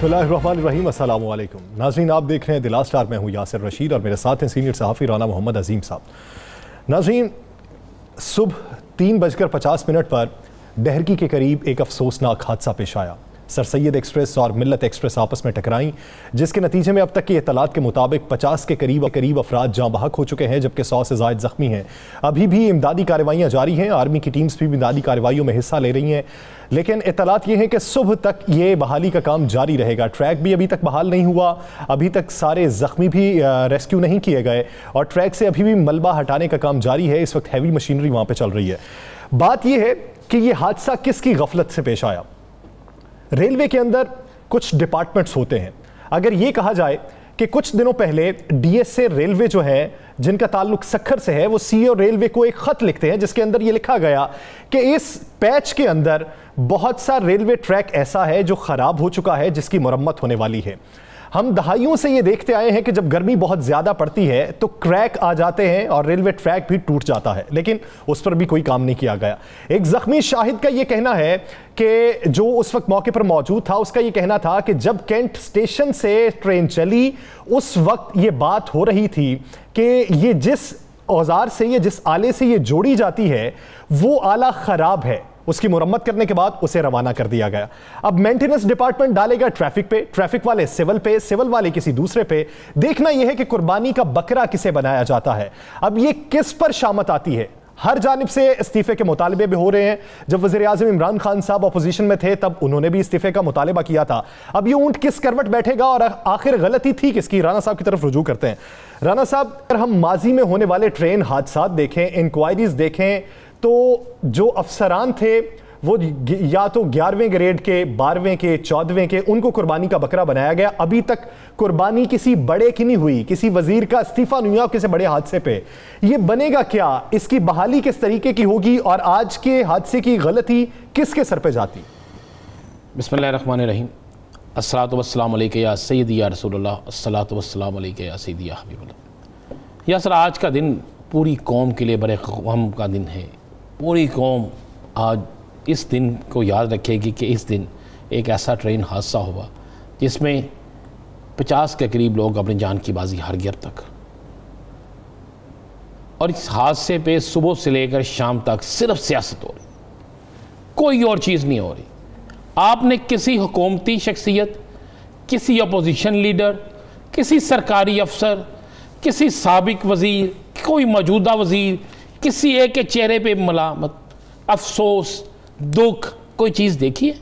बिस्मिल्लाहिर्रहमानिर्रहीम, अस्सलाम वालेकुम। नाज़रीन, आप देख रहे हैं दिला स्टार। मैं हूँ यासिर रशीद और मेरे साथ हैं सीनियर सहाफ़ी राना मोहम्मद अजीम साहब। नाज़रीन, सुबह 3:50 पर डहरकी के करीब एक अफसोसनाक हादसा पेश आया। सर सैयद एक्सप्रेस और मिल्लत एक्सप्रेस आपस में टकराई, जिसके नतीजे में अब तक की इत्तलात के मुताबिक 50 के करीब अफराद जाँ बहक हो चुके हैं, जबकि 100 से ज़ायद ज़ख्मी हैं। अभी भी इमदादी कार्रवाइयाँ जारी हैं। आर्मी की टीम्स भी इमदादी कार्रवाइयों में हिस्सा ले रही हैं, लेकिन इत्तलात ये हैं कि सुबह तक ये बहाली का काम जारी रहेगा। ट्रैक भी अभी तक बहाल नहीं हुआ, अभी तक सारे ज़ख्मी भी रेस्क्यू नहीं किए गए और ट्रैक से अभी भी मलबा हटाने का काम जारी है। इस वक्त हैवी मशीनरी वहाँ पर चल रही है। बात यह है कि ये हादसा किसकी गफलत से पेश आया। रेलवे के अंदर कुछ डिपार्टमेंट्स होते हैं। अगर ये कहा जाए कि कुछ दिनों पहले डीएसए रेलवे जो है, जिनका ताल्लुक सक्खर से है, वो सीईओ रेलवे को एक खत लिखते हैं जिसके अंदर ये लिखा गया कि इस पैच के अंदर बहुत सा रेलवे ट्रैक ऐसा है जो खराब हो चुका है, जिसकी मरम्मत होने वाली है। हम दहाइयों से ये देखते आए हैं कि जब गर्मी बहुत ज़्यादा पड़ती है तो क्रैक आ जाते हैं और रेलवे ट्रैक भी टूट जाता है, लेकिन उस पर भी कोई काम नहीं किया गया। एक ज़ख्मी शाहिद का ये कहना है कि जो उस वक्त मौके पर मौजूद था, उसका ये कहना था कि जब कैंट स्टेशन से ट्रेन चली उस वक्त ये बात हो रही थी कि ये जिस औजार से, ये जिस आले से ये जोड़ी जाती है, वो आला ख़राब है। उसकी मुरम्मत करने के बाद उसे रवाना कर दिया गया। अब मेंटेनेंस डिपार्टमेंट डालेगा ट्रैफिक पे, ट्रैफिक वाले सिविल पे, सिविल वाले किसी दूसरे पे। देखना यह है कि कुर्बानी का बकरा किसे बनाया जाता है। अब ये किस पर शामत आती है। हर जानिब से इस्तीफे के मुतालबे भी हो रहे हैं। जब वज़ीर आज़म इमरान खान साहब अपोजिशन में थे तब उन्होंने भी इस्तीफे का मुतालबा किया था। अब ये ऊंट किस करवट बैठेगा और आखिर गलती थी किसकी। राना साहब की तरफ रुजू करते हैं। राना साहब, अगर हम माजी में होने वाले ट्रेन हादसा देखें, इंक्वायरीज देखें, तो जो अफसरान थे वो या तो 11वें ग्रेड के, 12वें के, 14वें के, उनको कुर्बानी का बकरा बनाया गया। अभी तक कुर्बानी किसी बड़े की नहीं हुई, किसी वजीर का इस्तीफा नहीं हुआ किसी बड़े हादसे पे। ये बनेगा क्या, इसकी बहाली किस तरीके की होगी और आज के हादसे की गलती किसके सर पे जाती। बिस्मिल्लाहिर्रहमानिर्रहीम, अस्सलातु वस्सलामु अलैका या सय्यदी या रसूलल्लाह, अस्सलातु वस्सलामु अलैका या सय्यदी या हबीबल्लाह। या सर, आज का दिन पूरी कौम के लिए बड़े गम का दिन है। पूरी कौम आज इस दिन को याद रखेगी कि इस दिन एक ऐसा ट्रेन हादसा हुआ जिसमें 50 के करीब लोग अपनी जान की बाजी हार गए अब तक। और इस हादसे पे सुबह से लेकर शाम तक सिर्फ सियासत हो रही, कोई और चीज़ नहीं हो रही। आपने किसी हुकूमती शख्सियत, किसी अपोजिशन लीडर, किसी सरकारी अफसर, किसी साबिक वज़ीर, कोई मौजूदा वज़ीर, किसी एक के चेहरे पे मलामत, अफसोस, दुख, कोई चीज़ देखी है?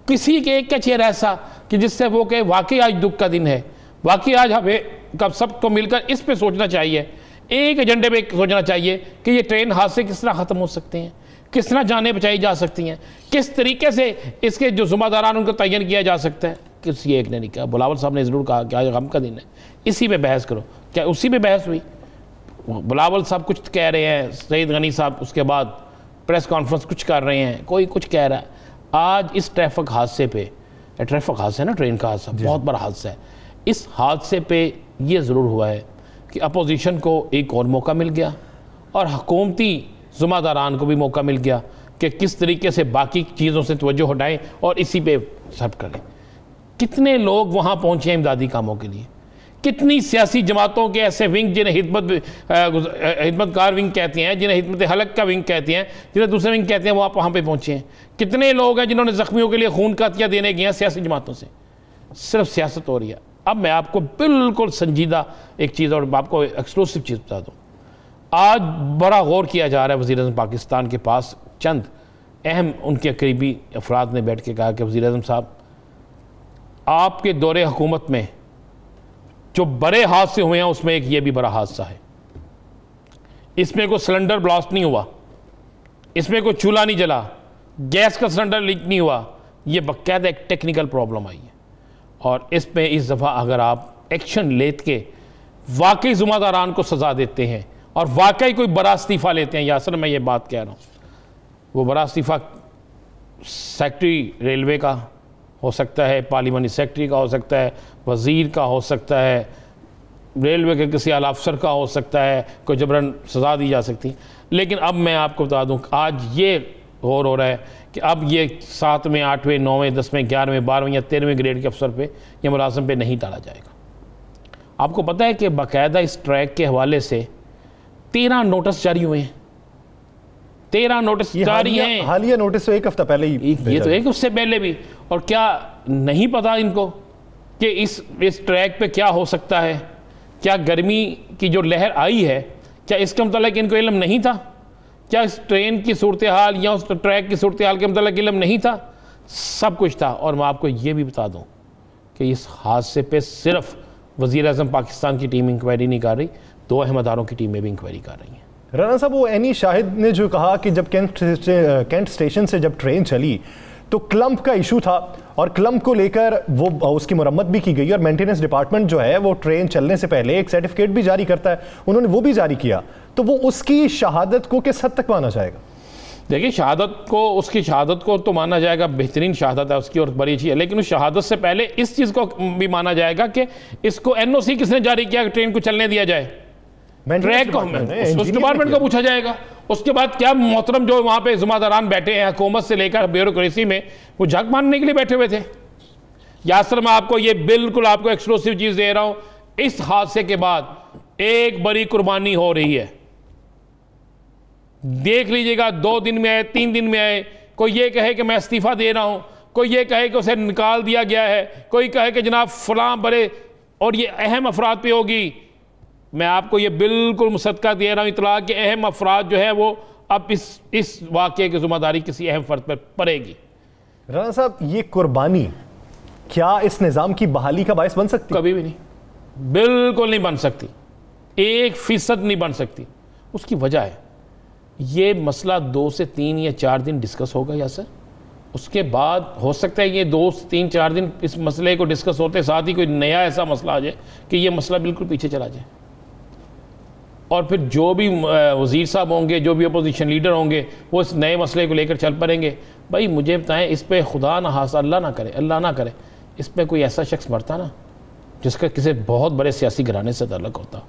किसी के एक का चेहरा ऐसा कि जिससे वो कहे वाकई आज दुख का दिन है, वाकई आज हमें कब सबको मिलकर इस पे सोचना चाहिए, एक एजेंडे पे सोचना चाहिए कि ये ट्रेन हादसे किस तरह ख़त्म हो सकते हैं, किस तरह जानें बचाई जा सकती हैं, किस तरीके से इसके जो ज़िम्मेदारान उनको तयन किया जा सकता है। किसी एक ने नहीं कहा। बुलावल साहब ने ज़रूर कहा कि आज गम का दिन है, इसी पे बहस करो। क्या उसी पे बहस हुई? बुलावल साहब कुछ कह रहे हैं, सईद गनी साहब उसके बाद प्रेस कॉन्फ्रेंस कुछ कर रहे हैं, कोई कुछ कह रहा है। आज इस ट्रैफिक हादसे पे, ट्रैफिक हादसा है ना, ट्रेन का हादसा बहुत बड़ा हादसा है। इस हादसे पे ये ज़रूर हुआ है कि अपोजिशन को एक और मौका मिल गया और हुकूमती ज़िम्मेदारान को भी मौका मिल गया कि किस तरीके से बाकी चीज़ों से तवज्जो हटाएं और इसी पे सब करें। कितने लोग वहाँ पहुँचे हैं इमदादी कामों के लिए, कितनी सियासी जमातों के ऐसे विंग जिन्हें हिदमतकार विंग कहते हैं, जिन्हें हिदमत हलक का विंग कहते हैं, जिन्हें दूसरे विंग कहते हैं, वो आप वहाँ पे पहुँचे हैं। कितने लोग हैं जिन्होंने ज़ख्मियों के लिए खून का अतिया देने गए हैं सियासी जमातों से। सिर्फ सियासत हो रही है। अब मैं आपको बिल्कुल संजीदा एक चीज़ और आपको एक्सक्लूसिव चीज़ बता दूँ। आज बड़ा गौर किया जा रहा है। वज़ीर आज़म पाकिस्तान के पास चंद अहम उनके करीबी अफराद ने बैठ के कहा कि वज़ीर आज़म साहब, आपके दौरे हुकूमत में जो बड़े हादसे हुए हैं उसमें एक ये भी बड़ा हादसा है। इसमें कोई सिलेंडर ब्लास्ट नहीं हुआ, इसमें कोई चूल्हा नहीं जला, गैस का सिलेंडर लीक नहीं हुआ, ये बाकायदा एक टेक्निकल प्रॉब्लम आई है। और इसमें इस दफ़ा अगर आप एक्शन लेते के वाकई ज़िम्मेदारान को सज़ा देते हैं और वाकई कोई बड़ा इस्तीफ़ा लेते हैं, यासर मैं ये बात कह रहा हूँ, वो बड़ा इस्तीफ़ा सेक्रेटरी रेलवे का हो सकता है, पार्लिमानी सेक्रेटरी का हो सकता है, वज़ीर का हो सकता है, रेलवे के किसी आला अफसर का हो सकता है, कोई जबरन सज़ा दी जा सकती है। लेकिन अब मैं आपको बता दूं, आज ये गौर हो रहा है कि अब ये 7वें 8वें 9वें 10वें 11वें 12वें या 13वें ग्रेड के अफसर पे या मुलाजिम पे नहीं डाला जाएगा। आपको पता है कि बाकायदा इस ट्रैक के हवाले से 13 नोटिस जारी हुए हैं, 13 नोटिस जारी हैं। हालिया नोटिस तो एक हफ्ता पहले ही, ये तो एक उससे पहले भी। और क्या नहीं पता इनको कि इस ट्रैक पे क्या हो सकता है? क्या गर्मी की जो लहर आई है, क्या इसका मतलब इनको इल्म नहीं था? क्या इस ट्रेन की सूरत हाल या उस ट्रैक की सूरत हाल के मतलब इल्म नहीं था? सब कुछ था। और मैं आपको ये भी बता दूं कि इस हादसे पे सिर्फ वज़ीर-ए-आज़म पाकिस्तान की टीम इंक्वायरी नहीं कर रही, 2 अहमदारों की टीमें भी इंक्वायरी कर रही हैं। राना साहब, वो एनी शाहिद ने जो कहा कि जब कैंट स्टेशन से जब ट्रेन चली तो क्लम्प का इशू था और क्लम्प को लेकर वो उसकी मरम्मत भी की गई और मेंटेनेंस डिपार्टमेंट जो है वो ट्रेन चलने से पहले एक सर्टिफिकेट भी जारी करता है, उन्होंने वो भी जारी किया। तो वो उसकी शहादत को किस हद तक माना जाएगा? देखिए, उसकी शहादत को तो माना जाएगा, बेहतरीन शहादत है उसकी और बड़ी अच्छी है, लेकिन उस शहादत से पहले इस चीज़ को भी माना जाएगा कि इसको NOC किसने जारी किया कि ट्रेन को चलने दिया जाए? ट्रैक को उस डिपार्टमेंट को पूछा जाएगा। उसके बाद क्या मोहतरम जो वहाँ पे ज़िम्मेदारान बैठे हैं हुकूमत से लेकर ब्यूरोक्रेसी में, वो झक मारने के लिए बैठे हुए थे? यासर, मैं आपको ये बिल्कुल आपको एक्सक्लूसिव चीज़ दे रहा हूँ, इस हादसे के बाद एक बड़ी कुर्बानी हो रही है। देख लीजिएगा, 2 दिन में आए, 3 दिन में आए, कोई ये कहे कि मैं इस्तीफ़ा दे रहा हूँ, कोई ये कहे कि उसे निकाल दिया गया है, कोई कहे कि जनाब फलां बड़े, और ये अहम अफराद पे होगी। मैं आपको ये बिल्कुल मुसद्दका दे रहा हूँ इतला कि अहम अफराद जो है वो अब इस वाक़े की ज़िम्मेदारी किसी अहम फर्द पर पड़ेगी। राना साहब, ये कुर्बानी क्या इस निज़ाम की बहाली का बायस बन सकती? कभी भी नहीं, बिल्कुल नहीं बन सकती, 1% नहीं बन सकती। उसकी वजह है ये मसला 2 से 3 या 4 दिन डिस्कस होगा या सर, उसके बाद हो सकता है ये 2 से 3 4 दिन इस मसले को डिस्कस होते साथ ही कोई नया ऐसा मसला आ जाए कि ये मसला बिल्कुल पीछे चला जाए, और फिर जो भी वज़ीर साहब होंगे, जो भी अपोजिशन लीडर होंगे, वो इस नए मसले को लेकर चल पड़ेंगे। भाई मुझे बताएं, इस पर खुदा ना हासा, अल्लाह ना करे इस पर कोई ऐसा शख्स मरता ना जिसका किसी बहुत बड़े सियासी घराने से ताल्लुक़ होता,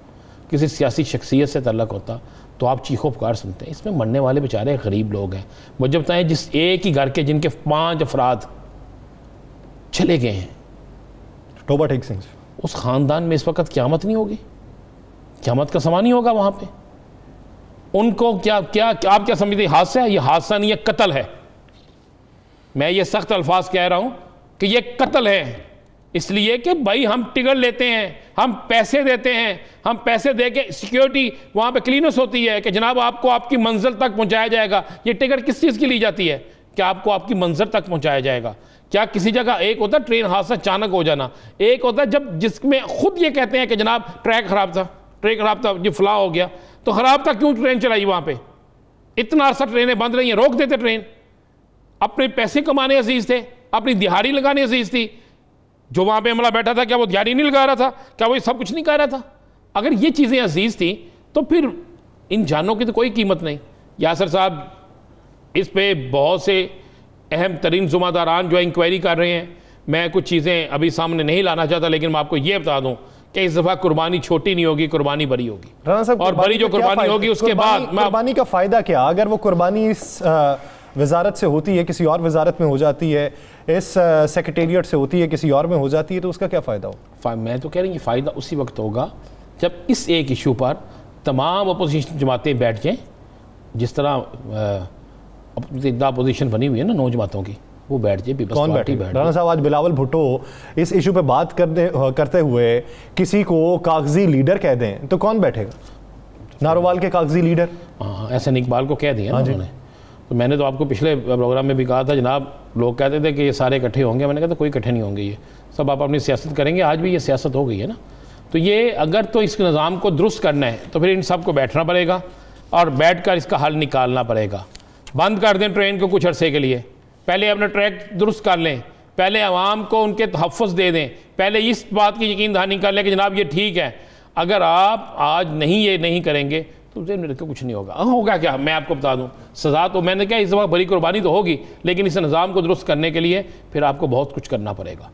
किसी सियासी शख्सियत से ताल्लुक़ होता, तो आप चीखो पुकार सुनते हैं। इसमें मरने वाले बेचारे गरीब लोग हैं। मुझे बताएं, जिस एक ही घर के जिनके 5 अफराद चले गए हैं, तौबा टेक सिंह, उस ख़ानदान में इस वक्त क़यामत नहीं होगी? क़यामत का समा नहीं होगा वहाँ पे? उनको क्या आप क्या समझते? हादसा है? ये हादसा नहीं है, कत्ल है। मैं ये सख्त अल्फाज कह रहा हूँ कि ये कत्ल है, इसलिए कि भाई हम टिकट लेते हैं, हम पैसे देते हैं, हम पैसे दे के सिक्योरिटी वहाँ पे क्लीनेस होती है कि जनाब आपको आपकी मंजिल तक पहुँचाया जाएगा। ये टिकट किस चीज़ की ली जाती है? कि आपको आपकी मंजिल तक पहुँचाया जाएगा। क्या किसी जगह एक होता है ट्रेन हादसा अचानक हो जाना, एक होता है जब जिसमें खुद ये कहते हैं कि जनाब ट्रैक ख़राब था, जी फलां हो गया, तो ख़राब था क्यों ट्रेन चलाई वहाँ पे? इतना अर्सा ट्रेनें बंद रही हैं, रोक देते ट्रेन। अपने पैसे कमाने अजीज़ थे, अपनी दिहाड़ी लगाने अजीज़ थी। जो वहाँ पे अमला बैठा था, क्या वो दिहाड़ी नहीं लगा रहा था? क्या वो सब कुछ नहीं कर रहा था? अगर ये चीज़ें अजीज़ थी तो फिर इन जानों की तो कोई कीमत नहीं। यासर साहब, इस पे बहुत से अहम तरीन ज़िम्मेदारान जो इंक्वायरी कर रहे हैं। मैं कुछ चीज़ें अभी सामने नहीं लाना चाहता, लेकिन मैं आपको ये बता दूँ कि इस दफ़ा कुर्बानी छोटी नहीं होगी, कुर्बानी बड़ी होगी। और बड़ी जो कुर्बानी होगी उसके बाद कुर्बानी का फ़ायदा क्या? अगर वो कुर्बानी इस वजारत से होती है, किसी और वजारत में हो जाती है, इस सेक्रेटेरिएट से होती है, किसी और में हो जाती है, तो उसका क्या फ़ायदा हो? मैं तो कह रही हूँ फ़ायदा उसी वक्त होगा जब इस एक इशू पर तमाम अपोजिशन जमातें बैठ जाएँ। जिस तरह अपोजिशन बनी हुई है ना 9 जमातों की, वो बैठ जाए। कौन बैठे? राना साहब, आज बिलावल भुट्टो इस इशू पे बात करते हुए किसी को कागजी लीडर कह दें तो कौन बैठेगा? नारोवाल के कागजी लीडर एहसन इकबाल को कह दिया ना उन्होंने। तो मैंने तो आपको पिछले प्रोग्राम में भी कहा था, जनाब लोग कहते थे कि ये सारे इकट्ठे होंगे, मैंने कहा था कोई इकट्ठे नहीं होंगे, ये सब आप अपनी सियासत करेंगे। आज भी ये सियासत हो गई है ना। तो ये अगर तो इस निज़ाम को दुरुस्त करना है तो फिर इन सब को बैठना पड़ेगा और बैठ कर इसका हल निकालना पड़ेगा। बंद कर दें ट्रेन को कुछ अरसे के लिए, पहले अपना ट्रैक दुरुस्त कर लें, पहले आवाम को उनके तहफ़्फ़ुज़ दे दें, पहले इस बात की यकीन दहानी कर लें कि जनाब ये ठीक है। अगर आप आज ये नहीं करेंगे तो मेरे को कुछ नहीं होगा। होगा क्या? मैं आपको बता दूं, सज़ा तो मैंने क्या इस दफ़ा बड़ी कुर्बानी तो होगी, लेकिन इस निज़ाम को दुरुस्त करने के लिए फिर आपको बहुत कुछ करना पड़ेगा।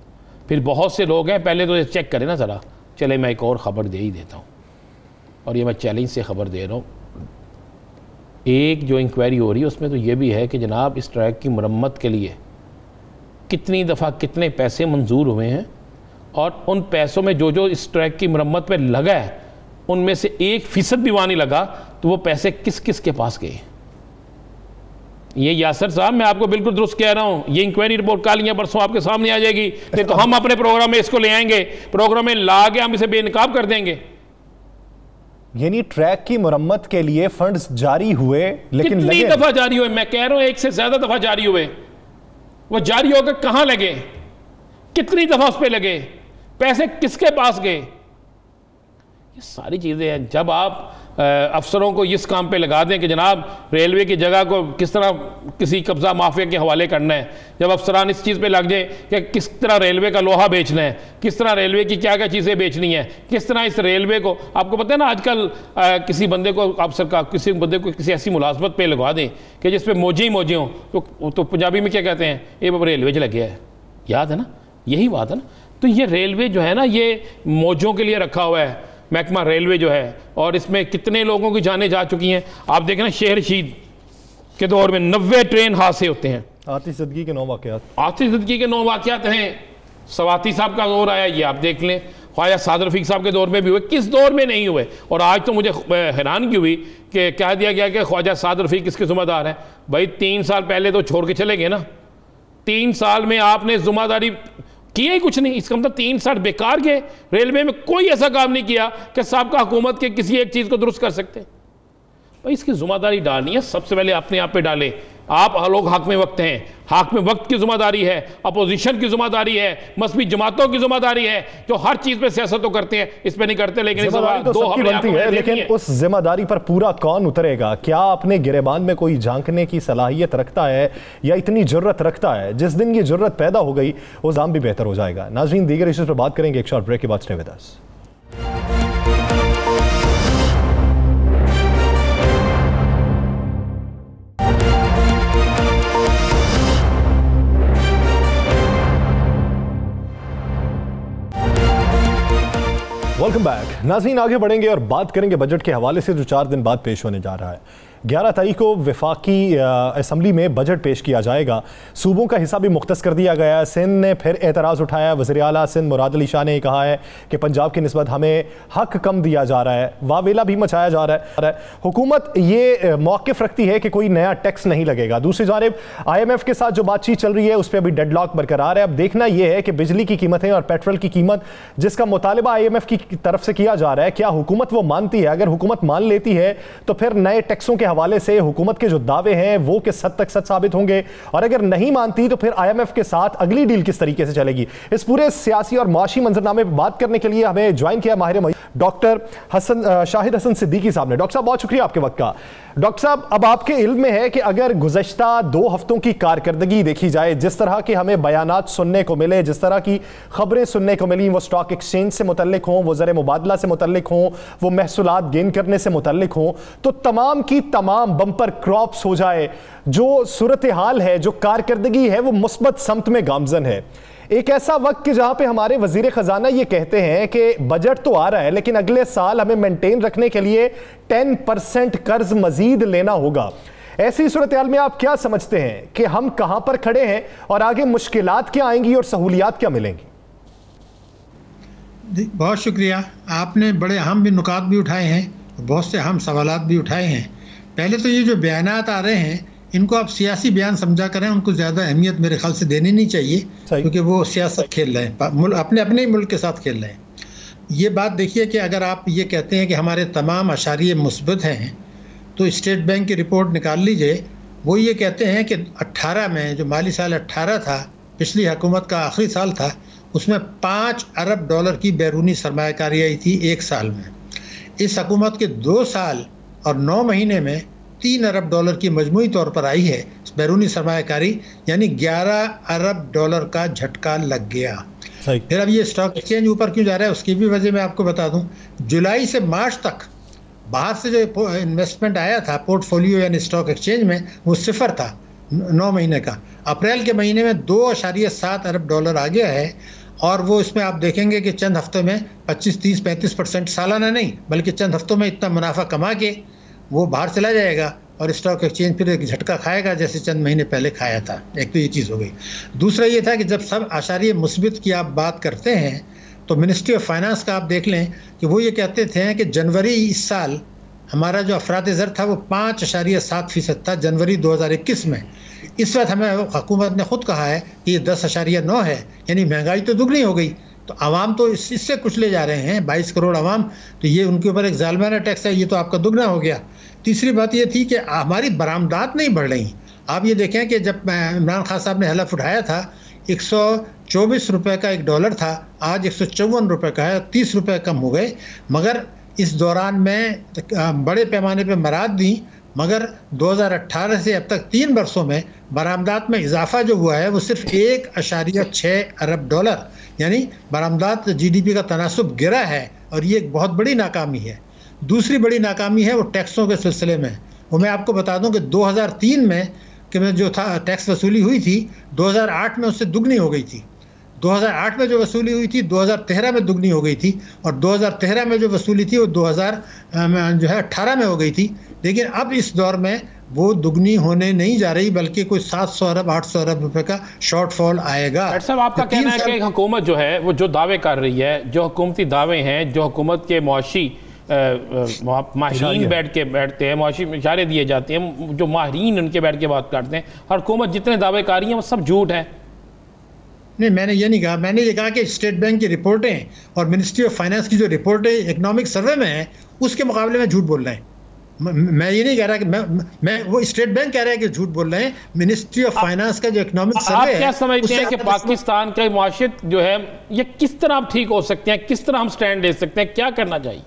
फिर बहुत से लोग हैं, पहले तो ये चेक करें ना ज़रा। चले मैं एक और ख़बर दे ही देता हूँ, और ये मैं चैलेंज से ख़बर दे रहा हूँ। एक जो इंक्वायरी हो रही है उसमें तो ये भी है कि जनाब इस ट्रैक की मरम्मत के लिए कितनी दफ़ा कितने पैसे मंजूर हुए हैं और उन पैसों में जो जो इस ट्रैक की मरम्मत पे लगा है उनमें से 1% भी वहाँ नहीं लगा, तो वो पैसे किस किस के पास गए। ये यासर साहब मैं आपको बिल्कुल दुरुस्त कह रहा हूँ, ये इंक्वायरी रिपोर्ट कल या परसों आपके सामने आ जाएगी, नहीं तो हम अपने प्रोग्राम में इसको ले आएंगे, प्रोग्राम में ला के हम इसे बेनकाब कर देंगे। यानी ट्रैक की मरम्मत के लिए फंड्स जारी हुए, लेकिन कितनी दफा जारी हुए, मैं कह रहा हूं 1 से ज्यादा दफा जारी हुए, वो जारी होकर कहां लगे, कितनी दफा उस पर लगे, पैसे किसके पास गए, ये सारी चीजें हैं। जब आप अफसरों को इस काम पे लगा दें कि जनाब रेलवे की जगह को किस तरह किसी कब्जा माफिया के हवाले करना है, जब अफसरान इस चीज़ पे लग जाए कि किस तरह रेलवे का लोहा बेचना है, किस तरह रेलवे की क्या क्या चीज़ें बेचनी है, किस तरह इस रेलवे को, आपको पता है ना आजकल किसी बंदे को आप सरकार किसी बंदे को किसी ऐसी मुलाजमत पे लगा दें कि जिस पे मौजे ही मौजे हों, तो पंजाबी में क्या कहते हैं, ये रेलवे लग गया है, याद है ना, यही बात है ना। तो ये रेलवे जो है ना ये मौजों के लिए रखा हुआ है महकमा रेलवे जो है, और इसमें कितने लोगों की जानें जा चुकी हैं। आप देखें ना शेर रशीद के दौर में 90 ट्रेन हादसे होते हैं, आतिश ज़दगी के 9 वाक़यात, आतिश ज़दगी के 9 वाक़यात हैं। सवाती साहब का दौर आया, ये आप देख लें, ख्वाजा साद रफ़ीक साहब के दौर में भी हुए, किस दौर में नहीं हुए। और आज तो मुझे हैरानगी हुई कि कह दिया गया कि ख्वाजा साद रफ़ीक किसके ज़िम्मेदार हैं। भाई 3 साल पहले तो छोड़ के चले गए ना, 3 साल में आपने ज़िम्मेदारी किया ही कुछ नहीं, इसका मतलब 3 साल बेकार गए। रेलवे में कोई ऐसा काम नहीं किया कि साबका हुकूमत के किसी एक चीज़ को दुरुस्त कर सकते। भाई इसकी जिम्मेदारी डालनी है, सबसे पहले अपने आप पे डालें। आप लोग हक में वक्त हैं, हक में वक्त की जिम्मेदारी है, अपोजिशन की जिम्मेदारी है, मसबी जमातों की जिम्मेदारी है, जो हर चीज़ पे सियासत तो करते हैं, इस पे नहीं करते। लेकिन तो सबकी बनती है, लेकिन उस जिम्मेदारी पर पूरा कौन उतरेगा? क्या अपने गिरेबान में कोई झांकने की सलाहियत रखता है या इतनी जरूरत रखता है? जिस दिन ये जरूरत पैदा हो गई वो जाम भी बेहतर हो जाएगा। नाज़रीन, दीगर इश्यूज़ पर बात करेंगे एक शॉर्ट ब्रेक के बाद। Stay with us. Welcome back. नाज़रीन, आगे बढ़ेंगे और बात करेंगे बजट के हवाले से जो 4 दिन बाद पेश होने जा रहा है। 11 तारीख को वफाकी असम्बली में बजट पेश किया जाएगा। सूबों का हिस्सा भी मुख्तस कर दिया गया है। सिंध ने फिर एतराज़ उठाया। वज़ीर आला सिंध मुराद अली शाह ने कहा है कि पंजाब की निस्बत हमें हक कम दिया जा रहा है, वावेला भी मचाया जा रहा है। हुकूमत ये मौक़िफ़ रखती है कि कोई नया टैक्स नहीं लगेगा। दूसरी जानिब IMF के साथ जो बातचीत चल रही है उस पर अभी डेडलॉक बरकरार है। अब देखना यह है कि बिजली की कीमतें और पेट्रोल की कीमत जिसका मुतालबा IMF की तरफ से किया जा रहा है, क्या हुकूमत वो मानती है? अगर हुकूमत मान लेती है तो फिर नए टैक्सों के हवाले से हुकूमत के जो दावे हैं वो किस हद तक सच साबित होंगे, और अगर नहीं मानती तो फिर IMF के साथ अगली डील किस तरीके से चलेगी। इस पूरे सियासी और माशी मंजरनामे पर बात करने के लिए हमें ज्वाइन किया माहिर डॉक्टर शाहिद हसन सिद्दीकी साहब ने। डॉक्टर साहब, बहुत शुक्रिया आपके वक्त का। डॉक्टर साहब, अब आपके इल्म में है कि अगर गुज़श्ता 2 हफ्तों की कारकर्दगी देखी जाए, जिस तरह के हमें बयानात सुनने को मिले, जिस तरह की खबरें सुनने को मिली, वो स्टॉक एक्सचेंज से मुतल्लिक हों, वो ज़र मुबादला से मुतल्लिक हों, वो महसूलात गेन करने से मुतल्लिक हों, तो तमाम की तमाम बम्पर क्रॉप्स हो जाए। जो सूरत हाल है, जो कारकर्दगी है, वो मुस्बत समत में गामजन है। एक ऐसा वक्त कि जहां पे हमारे वजीर खजाना ये कहते हैं कि बजट तो आ रहा है लेकिन अगले साल हमें मेंटेन रखने के लिए 10% कर्ज मजीद लेना होगा। ऐसी सूरत हाल में आप क्या समझते हैं कि हम कहां पर खड़े हैं और आगे मुश्किलात क्या आएंगी और सहूलियात क्या मिलेंगी? बहुत शुक्रिया। आपने बड़े अहम भी नुकात भी उठाए हैं, बहुत से अहम सवालात भी उठाए हैं। पहले तो ये जो बयानात आ रहे हैं इनको आप सियासी बयान समझा करें, उनको ज़्यादा अहमियत मेरे ख्याल से देनी नहीं चाहिए, क्योंकि वो सियासत खेल रहे हैं, अपने अपने ही मुल्क के साथ खेल रहे हैं। ये बात देखिए कि अगर आप ये कहते हैं कि हमारे तमाम अशारिये मुस्बत हैं, तो स्टेट बैंक की रिपोर्ट निकाल लीजिए। वो ये कहते हैं कि 18 में, जो माली साल 18 था, पिछली हुकूमत का आखिरी साल था, उसमें $5 अरब की बैरूनी सरमायाकारी आई थी 1 साल में। इस हुकूमत के 2 साल और 9 महीने में $3 अरब की मजमूई तौर पर आई है बैरूनी सरमायाकारी, यानी $11 अरब का झटका लग गया। फिर अब ये स्टॉक एक्सचेंज ऊपर क्यों जा रहा है उसकी भी वजह मैं आपको बता दूं। जुलाई से मार्च तक बाहर से जो इन्वेस्टमेंट आया था पोर्टफोलियो यानी स्टॉक एक्सचेंज में, वो 0 था 9 महीने का। अप्रैल के महीने में $2.7 अरब आ गया है, और वो इसमें आप देखेंगे कि चंद हफ्तों में 25, 30, 35% सालाना नहीं बल्कि चंद हफ्तों में इतना मुनाफा कमा के वो बाहर चला जाएगा। और स्टॉक एक्सचेंज फिर एक झटका खाएगा जैसे चंद महीने पहले खाया था। एक तो ये चीज़ हो गई। दूसरा ये था कि जब सब आशारिय मुस्बित की आप बात करते हैं तो मिनिस्ट्री ऑफ फाइनेंस का आप देख लें कि वो ये कहते थे कि जनवरी इस साल हमारा जो अफराद ज़र था वो 5.7% था जनवरी 2021 में। इस वक्त हमें हुकूमत ने खुद कहा है कि ये 10.9 है, यानी महंगाई तो दुगनी हो गई। तो आवाम तो इससे कुचले जा रहे हैं, 22 करोड़ आवाम, तो ये उनके ऊपर एक जालिमाना टैक्स है, ये तो आपका दुगना हो गया। तीसरी बात ये थी कि हमारी बरामदात नहीं बढ़ रही। आप ये देखें कि जब इमरान खान साहब ने हलफ उठाया था 124 रुपये का $1 था, आज 154 रुपये का है, 30 रुपये कम हो गए। मगर इस दौरान में बड़े पैमाने पर मराद दी, मगर 2018 से अब तक 3 वर्षों में बरामदात में इजाफा जो हुआ है वो सिर्फ $1.6 अरब, यानी बरामदात GDP का तनासुब गिरा है, और ये एक बहुत बड़ी नाकामी है। दूसरी बड़ी नाकामी है वो टैक्सों के सिलसिले में। वो मैं आपको बता दूं कि 2003 में कि जो था टैक्स वसूली हुई थी, 2008 में उससे दुगनी हो गई थी। 2008 में जो वसूली हुई थी 2013 में दुगनी हो गई थी, और 2013 में जो वसूली थी वो 2018 में हो गई थी। लेकिन अब इस दौर में वो दुगनी होने नहीं जा रही, बल्कि कोई 700 अरब 800 अरब रुपए का शॉर्टफॉल आएगा। साहब, आपका कहना है कि हुकूमत जो है वो जो दावे कर रही है, जो हुकूमती दावे हैं, जो हुकूमत के मुआशी माहिरीन बैठते हैं, मुआशी इशारे दिए जाते हैं, जो माहिरीन उनके बैठ के बात करते हैं, हर हुकूमत जितने दावे कर रही हैं वो सब झूठ है? नहीं, मैंने ये नहीं कहा। मैंने ये कहा कि स्टेट बैंक की रिपोर्टें और मिनिस्ट्री ऑफ फाइनेंस की जो रिपोर्टें इकोनॉमिक सर्वे में हैं उसके मुकाबले में झूठ बोल रहे हैं। मैं ये नहीं कह रहा कि मैं वो स्टेट बैंक कह रहा है कि झूठ बोल रहे हैं। मिनिस्ट्री ऑफ फाइनेंस का जो इकोनॉमिक सर्वे है, आप क्या समझते हैं कि पाकिस्तान का माशियत जो है ये किस तरह ठीक हो सकते हैं, किस तरह हम स्टैंड ले सकते हैं, क्या करना चाहिए?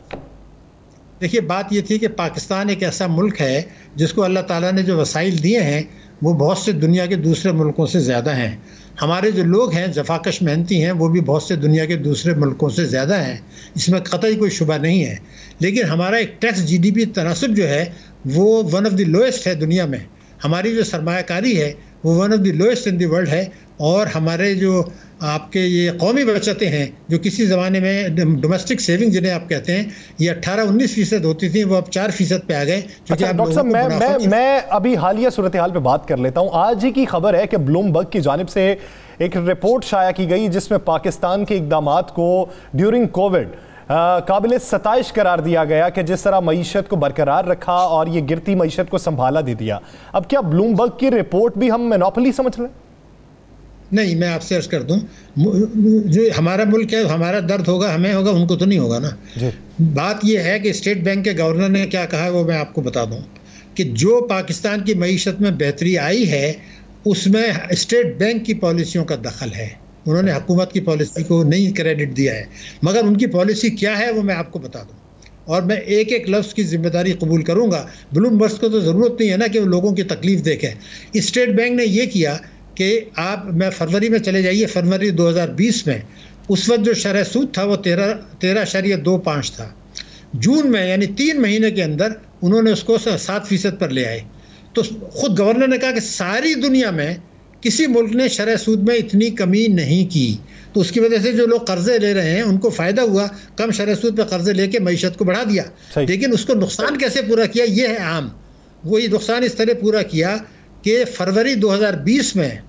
देखिए, बात ये थी कि पाकिस्तान एक ऐसा मुल्क है जिसको अल्लाह ताला ने जो वसाइल दिए हैं वो बहुत से दुनिया के दूसरे मुल्कों से ज़्यादा हैं। हमारे जो लोग हैं जफाकश मेहनती हैं, वो भी बहुत से दुनिया के दूसरे मुल्कों से ज़्यादा हैं, इसमें कतई कोई शुबा नहीं है। लेकिन हमारा एक टैक्स GDP तनासुब जो है वो वन ऑफ द लोएस्ट है दुनिया में। हमारी जो सरमायाकारी है वो one of the lowest in the world है। और हमारे जो आपके ये कौमी बचतें हैं जो किसी ज़माने में डोमेस्टिक सेविंग जिन्हें आप कहते हैं, ये 18-19% होती थी, वो अब 4% पे आ गए। अच्छा डॉक्टर साहब, मैं अभी हालिया सूरत हाल पे बात कर लेता हूँ। आज ही की खबर है कि ब्लूमबर्ग की जानिब से एक रिपोर्ट शाया की गई जिसमें पाकिस्तान के इक़दामात को ड्यूरिंग कोविड काबिल सताइश करार दिया गया कि जिस तरह मईशत को बरकरार रखा और ये गिरती मईशत को संभाला दे दिया। अब क्या ब्लूमबर्ग की रिपोर्ट भी हम मोनोपोली समझ रहे हैं? नहीं, मैं आपसे अर्ज कर दूं, जो हमारा मुल्क है, हमारा दर्द होगा, हमें होगा, उनको तो नहीं होगा ना। बात यह है कि स्टेट बैंक के गवर्नर ने क्या कहा है वो मैं आपको बता दूं कि जो पाकिस्तान की मईशत में बेहतरी आई है उसमें स्टेट बैंक की पॉलिसियों का दखल है। उन्होंने हुकूमत की पॉलिसी को नहीं क्रेडिट दिया है, मगर उनकी पॉलिसी क्या है वो मैं आपको बता दूं, और मैं एक एक लफ्ज़ की जिम्मेदारी कबूल करूँगा। ब्लूमबर्ग को तो ज़रूरत नहीं है ना कि वो लोगों की तकलीफ देखें। स्टेट बैंक ने ये किया कि मैं फरवरी में चले जाइए, फरवरी 2020 में उस वक्त जो शरह सूद था वो 13.25 था। जून में यानी 3 महीने के अंदर उन्होंने उसको 7% पर ले आए। तो ख़ुद गवर्नर ने कहा कि सारी दुनिया में किसी मुल्क ने शरह सूद में इतनी कमी नहीं की। तो उसकी वजह से जो लोग कर्जे ले रहे हैं उनको फ़ायदा हुआ, कम शरह सूद पर कर्जे लेके मईशत को बढ़ा दिया। लेकिन उसको नुकसान कैसे पूरा किया ये है आम। वही नुकसान इस तरह पूरा किया कि फरवरी 2020 में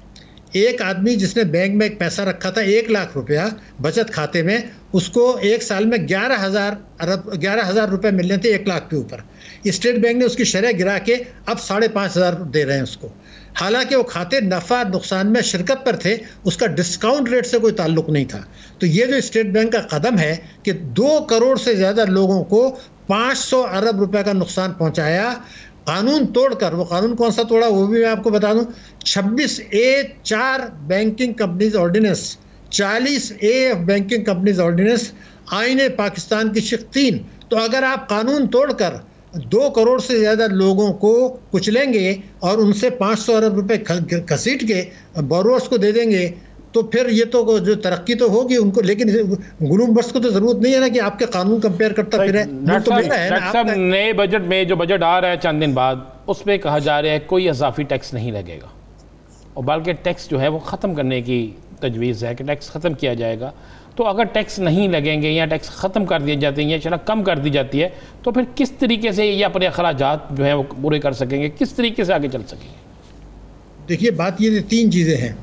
एक आदमी जिसने बैंक में एक पैसा रखा था 1 लाख रुपया बचत खाते में, उसको एक साल में 11,000 रुपये मिलने थे 1 लाख के ऊपर। स्टेट बैंक ने उसकी शरह गिरा के अब 5,500 दे रहे हैं उसको। हालांकि वो खाते नफ़ा नुकसान में शिरकत पर थे, उसका डिस्काउंट रेट से कोई ताल्लुक़ नहीं था। तो ये जो स्टेट बैंक का कदम है कि 2 करोड़ से ज़्यादा लोगों को 500 अरब रुपए का नुकसान पहुँचाया कानून तोड़कर। वो कानून कौन सा तोड़ा वो भी मैं आपको बता दूं, 26A4 banking companies ordinance, 40A banking companies ordinance, आईने पाकिस्तान की शिक 3। तो अगर आप कानून तोड़कर 2 करोड़ से ज़्यादा लोगों को कुचलेंगे और उनसे 500 अरब रुपए घसीट के बोरोअर्स को दे देंगे तो फिर ये तो जो तरक्की तो होगी उनको। लेकिन ब्लूमबर्ग को तो जरूरत नहीं है ना कि आपके कानून कंपेयर करता फिरे। डॉक्टर साहब, नए बजट में जो बजट आ रहा है चंद दिन बाद, उसमें कहा जा रहा है कोई इजाफी टैक्स नहीं लगेगा और बल्कि टैक्स जो है वो ख़त्म करने की तजवीज़ है कि टैक्स ख़त्म किया जाएगा, तो अगर टैक्स नहीं लगेंगे या टैक्स ख़त्म कर दिए जाते हैं या शरह कम कर दी जाती है, तो फिर किस तरीके से ये अपने अखराजात जो हैं वो पूरे कर सकेंगे, किस तरीके से आगे चल सकेंगे? देखिए, बात ये 3 चीज़ें हैं।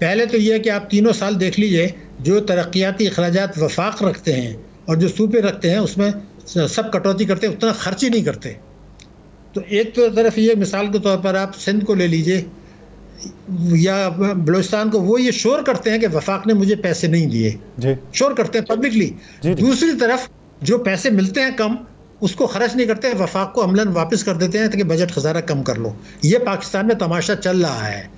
पहले तो ये है कि आप तीनों साल देख लीजिए, जो तरक्याती अखराजात वफाक रखते हैं और जो सूबे रखते हैं उसमें सब कटौती करते हैं, उतना खर्च ही नहीं करते। तो एक तो तरफ ये मिसाल के तौर पर आप सिंध को ले लीजिए या बलूचिस्तान को, वो ये शोर करते हैं कि वफाक ने मुझे पैसे नहीं दिए, शोर करते हैं पब्लिकली। दूसरी तरफ जो पैसे मिलते हैं कम, उसको खर्च नहीं करते, वफाक को अमलन वापस कर देते हैं ताकि बजट खजाना कम कर लो। ये पाकिस्तान में तमाशा चल रहा है।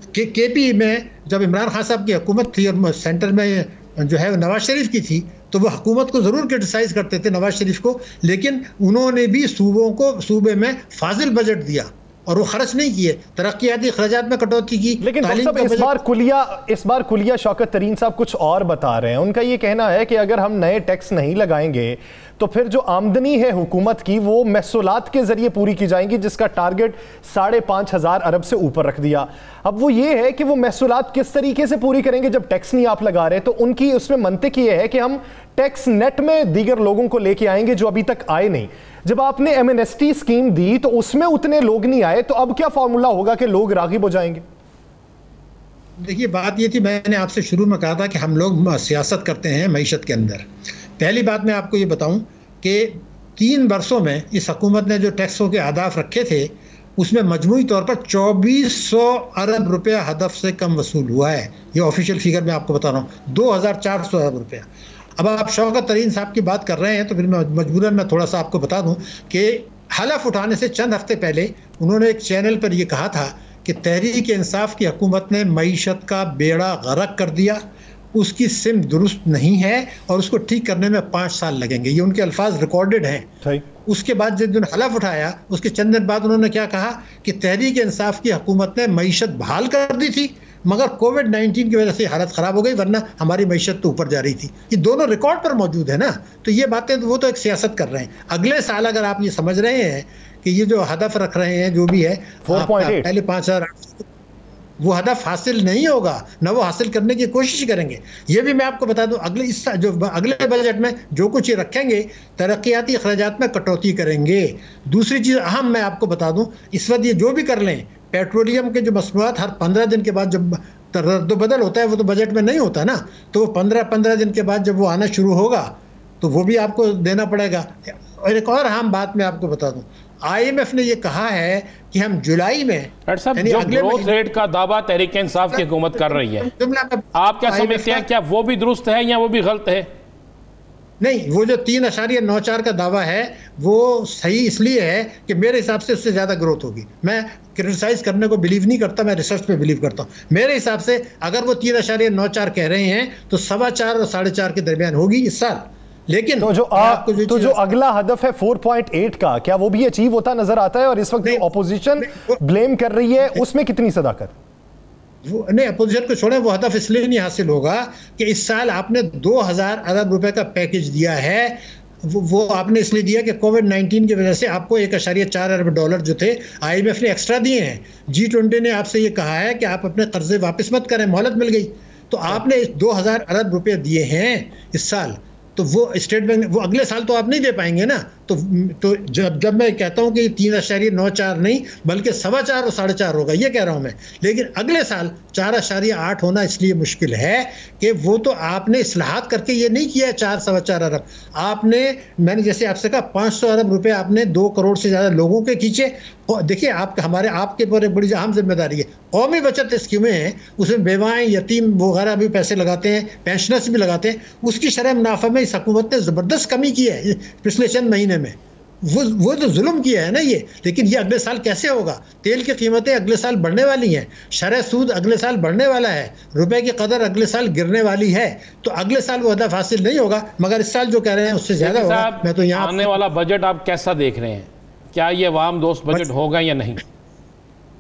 केपी में जब इमरान खान साहब की हुकूमत थी और सेंटर में जो है नवाज शरीफ की थी, तो वो हुकूमत को ज़रूर क्रिटिसाइज़ करते थे, नवाज शरीफ को, लेकिन उन्होंने भी सूबे में फाजिल बजट दिया और वो खर्च नहीं किए, तरक्याती खर्चात में कटौती की। लेकिन इस बार कुलिया शौकत तरीन साहब कुछ और बता रहे हैं। उनका ये कहना है कि अगर हम नए टैक्स नहीं लगाएंगे तो फिर जो आमदनी है हुकूमत की वो महसूलात के जरिए पूरी की जाएंगी, जिसका टारगेट 5,500 अरब से ऊपर रख दिया। अब वो ये है कि वो महसूलात किस तरीके से पूरी करेंगे जब टैक्स नहीं आप लगा रहे। तो उनकी उसमें मंतिक ये है कि हम टैक्स नेट में दीगर लोगों को लेके आएंगे जो अभी तक आए नहीं। जब आपने एमएनएसटी स्कीम दी तो उसमें उतने लोग नहीं आए, तो अब क्या फॉर्मूला होगा कि लोग राग़िब हो जाएंगे? देखिए, बात ये थी, मैंने आपसे शुरू में कहा था कि हम लोग सियासत करते हैं मईशत के अंदर। पहली बात मैं आपको ये बताऊं कि 3 वर्षों में इस हुकूमत ने जो टैक्सों के अहदाफ रखे थे उसमें मजमूई तौर पर 2400 अरब रुपया हदफ से कम वसूल हुआ है। ये ऑफिशियल फिगर मैं आपको बता रहा हूँ, 2400 अरब रुपया। अब आप शौकत तरीन साहब की बात कर रहे हैं तो फिर मैं मजबूरन मैं थोड़ा सा आपको बता दूं कि हलफ उठाने से चंद हफ्ते पहले उन्होंने एक चैनल पर यह कहा था कि तहरीक इंसाफ की हुकूमत ने मईशत का बेड़ा गर्क कर दिया, उसकी सिम दुरुस्त नहीं है और उसको ठीक करने में 5 साल लगेंगे। ये उनके अल्फाज रिकॉर्डेड हैं। उसके बाद जिस दिन हलफ उठाया उसके चंद दिन बाद उन्होंने क्या कहा कि तहरीक इंसाफ की हुकूमत ने मईशत बहाल कर दी थी, मगर कोविड-19 की वजह से हालत ख़राब हो गई, वरना हमारी मईशत तो ऊपर जा रही थी। ये दोनों रिकॉर्ड पर मौजूद है ना। तो ये बातें वो तो एक सियासत कर रहे हैं। अगले साल अगर आप ये समझ रहे हैं कि ये जो हदफ रख रहे हैं जो भी है 4.8 पहले 5,000, वो हदफ हासिल नहीं होगा, ना वो हासिल करने की कोशिश करेंगे। ये भी मैं आपको बता दूं, अगले बजट में जो कुछ ये रखेंगे तरक्याती अखराजात में कटौती करेंगे। दूसरी चीज़ अहम मैं आपको बता दूं, इस वक्त ये जो भी कर लें, पेट्रोलियम के जो मसनूआत हर 15 दिन के बाद जब रद्द-बदल होता है, वो तो बजट में नहीं होता ना, तो 15 दिन के बाद जब वो आना शुरू होगा तो वो भी आपको देना पड़ेगा। और एक और अहम बात मैं आपको बता दूं, IMF ने ये कहा है कि हम जुलाई में जो ग्रोथ रेट का दावा तहरीक इंसाफ की हुकूमत कर रही है, आप क्या समझते हैं, क्या वो भी दुरुस्त है या वो भी गलत है? नहीं, वो जो 3.94 का दावा है वो सही इसलिए है कि मेरे हिसाब से उससे ज़्यादा ग्रोथ होगी। मैं क्रिटिसाइज़ करने को बिलीव नहीं करता, मैं रिसर्च पे बिलीव करता हूँ। मेरे हिसाब से अगर वो 3.94 कह रहे हैं तो 4.25 और 4.5 के दरमियान होगी इस साल। लेकिन तो जो अगला हदफ है 4.8 का, क्या वो भी अचीव होता नजर आता है? और इस वक्त जो ऑपोजिशन ब्लेम कर रही है उसमें कितनी सदाकत? वो नहीं, अपोजिशन को छोड़ें, वो हदफ इसलिए नहीं हासिल होगा कि इस साल आपने 2000 अरब रुपए का पैकेज दिया है। वो आपने इसलिए दिया कि कोविड-19 की वजह से आपको 1.4 अरब डॉलर जो थे IMF ने एक्स्ट्रा दिए हैं। G20 ने आपसे ये कहा है कि आप अपने कर्जे वापस मत करें, मोहलत मिल गई, तो आपने 2000 अरब रुपए दिए हैं इस साल। तो वो स्टेट बैंक, वो अगले साल तो आप नहीं दे पाएंगे ना। तो जब मैं कहता हूँ कि 3.94 नहीं बल्कि 4.25 और 4.5 होगा, ये कह रहा हूँ मैं। लेकिन अगले साल 4.8 होना इसलिए मुश्किल है कि वो तो आपने इस्लाहात करके ये नहीं किया 4-4.25 अरब। आपने, मैंने जैसे आपसे कहा, 500 अरब रुपए आपने 2 करोड़ से ज़्यादा लोगों के खींचे। देखिए, आपके ऊपर एक बड़ी अहम जिम्मेदारी है। कौमी बचत स्कीमें हैं, उसमें बेवाएँ, यतीम वगैरह भी पैसे लगाते हैं, पेंशनर्स भी लगाते हैं। उसकी शरह मुनाफा में इस हुकूमत ने ज़बरदस्त कमी की है पिछले चंद महीने में। वो तो जुल्म किया है ना ये। लेकिन ये अगले साल कैसे होगा? तेल की कीमतें अगले साल बढ़ने वाली हैं, शरह सूद अगले साल बढ़ने वाला है, रुपए की कदर अगले साल गिरने वाली है। तो अगले साल वो हदफ हासिल नहीं होगा, मगर इस साल जो कह रहे हैं उससे ज़्यादा होगा। मैं तो यहाँ आने वाला बजट आप कैसा देख रहे हैं? क्या ये अवाम दोस्त बजट होगा या नहीं?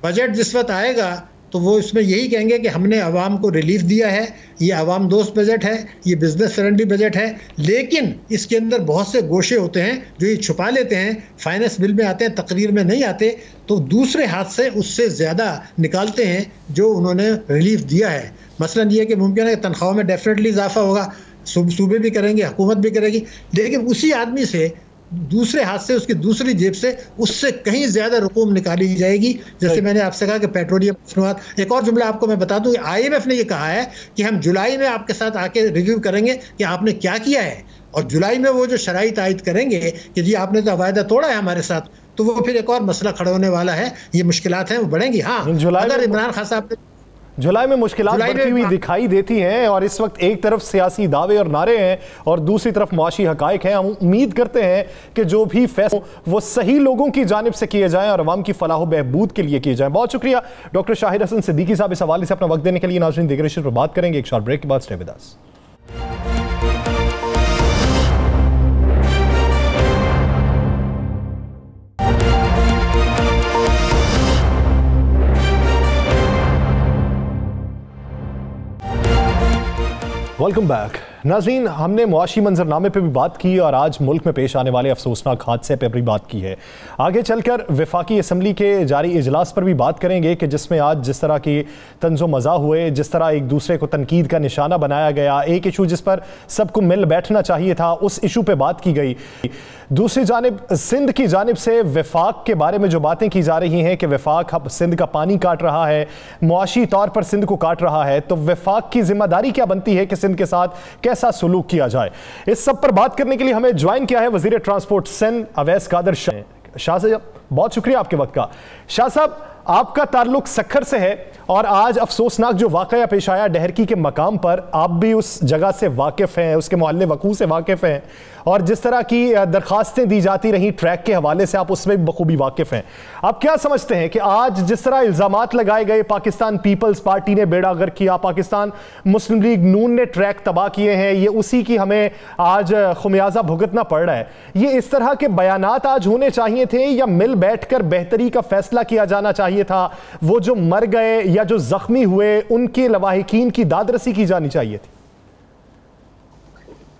बजट जिस वक्त आएगा तो वो इसमें यही कहेंगे कि हमने आवाम को रिलीफ दिया है, ये आवाम दोस्त बजट है, ये बिजनेस फ्रेंडली बजट है, लेकिन इसके अंदर बहुत से गोशे होते हैं जो ये छुपा लेते हैं, फाइनेंस बिल में आते हैं, तकरीर में नहीं आते, तो दूसरे हाथ से उससे ज़्यादा निकालते हैं जो उन्होंने रिलीफ दिया है। मसलन ये कि मुमकिन है कि तनख्वाहों में डेफिनेटली इजाफा होगा, सूबे भी करेंगे, हुकूमत भी करेगी, लेकिन उसी आदमी से दूसरे हाथ से, उसकी दूसरी जेब से उससे कहीं ज़्यादा रकूम निकाली जाएगी। जैसे मैंने आपसे कहा कि पेट्रोलियम मसनूआत, एक और जुमला आपको मैं बता दूं, IMF ने ये कहा है कि हम जुलाई में आपके साथ आके रिव्यू करेंगे कि आपने क्या किया है, और जुलाई में वो जो शराइत आयद करेंगे कि जी आपने तो वायदा तोड़ा है हमारे साथ, तो वो फिर एक और मसला खड़ा होने वाला है, ये मुश्किलात हैं वो बढ़ेंगी। हाँ, अगर इमरान खान साहब जुलाई में मुश्किलात बढ़ती हुई दिखाई देती हैं, और इस वक्त एक तरफ सियासी दावे और नारे हैं और दूसरी तरफ मुआशी हकाइक हैं। हम उम्मीद करते हैं कि जो भी फैसले वो सही लोगों की जानिब से किए जाएं और अवाम की फलाह बहबूद के लिए किए जाएं। बहुत शुक्रिया डॉक्टर शाहिद हसन सिद्दीकी साहब इस हवाले से अपना वक्त देने के लिए। नाज़रीन, दीगर इश्यूज़ पर बात करेंगे एक शॉर्ट ब्रेक के बाद। Stay with us. Welcome back. नाज़रीन, हमने मुआशी मंजरनामे पे भी बात की और आज मुल्क में पेश आने वाले अफसोसनाक हादसे पे भी बात की है। आगे चलकर वफाकी असम्बली के जारी इजलास पर भी बात करेंगे कि जिसमें आज जिस तरह की तंज़ो मज़ा हुए, जिस तरह एक दूसरे को तनकीद का निशाना बनाया गया, एक इशू जिस पर सबको मिल बैठना चाहिए था उस इशू पर बात की गई। दूसरी जानिब सिंध की जानिब से वफाक के बारे में जो बातें की जा रही हैं कि वफाक अब सिंध का पानी काट रहा है, मुआशी तौर पर सिंध को काट रहा है, तो वफाक की जिम्मेदारी क्या बनती है कि सिंध के साथ कैसा सलूक किया जाए। इस सब पर बात करने के लिए हमें ज्वाइन किया है वजीर ट्रांसपोर्ट सिंध अवैस कादर शाह साहब। बहुत शुक्रिया आपके वक्त का। शाह साहब, आपका ताल्लुक सखर से है और आज अफसोसनाक जो वाकया पेश आया डहरकी के मकाम पर, आप भी उस जगह से वाकिफ़ हैं, उसके मोहल्ले वकू से वाकिफ़ हैं, और जिस तरह की दरखास्तें दी जाती रहीं ट्रैक के हवाले से आप उसमें बखूबी वाकिफ़ हैं। आप क्या समझते हैं कि आज जिस तरह इल्ज़ामात लगाए गए, पाकिस्तान पीपल्स पार्टी ने बेड़ा गर्क किया, पाकिस्तान मुस्लिम लीग नून ने ट्रैक तबाह किए हैं, ये उसी की हमें आज खुमियाजा भुगतना पड़ रहा है। ये इस तरह के बयानात आज होने चाहिए थे या मिल बैठकर बेहतरी का फैसला किया जाना चाहिए था? वो जो मर गए या जो जख्मी हुए उनके लवाहिकीन की दादरसी की जानी चाहिए थी।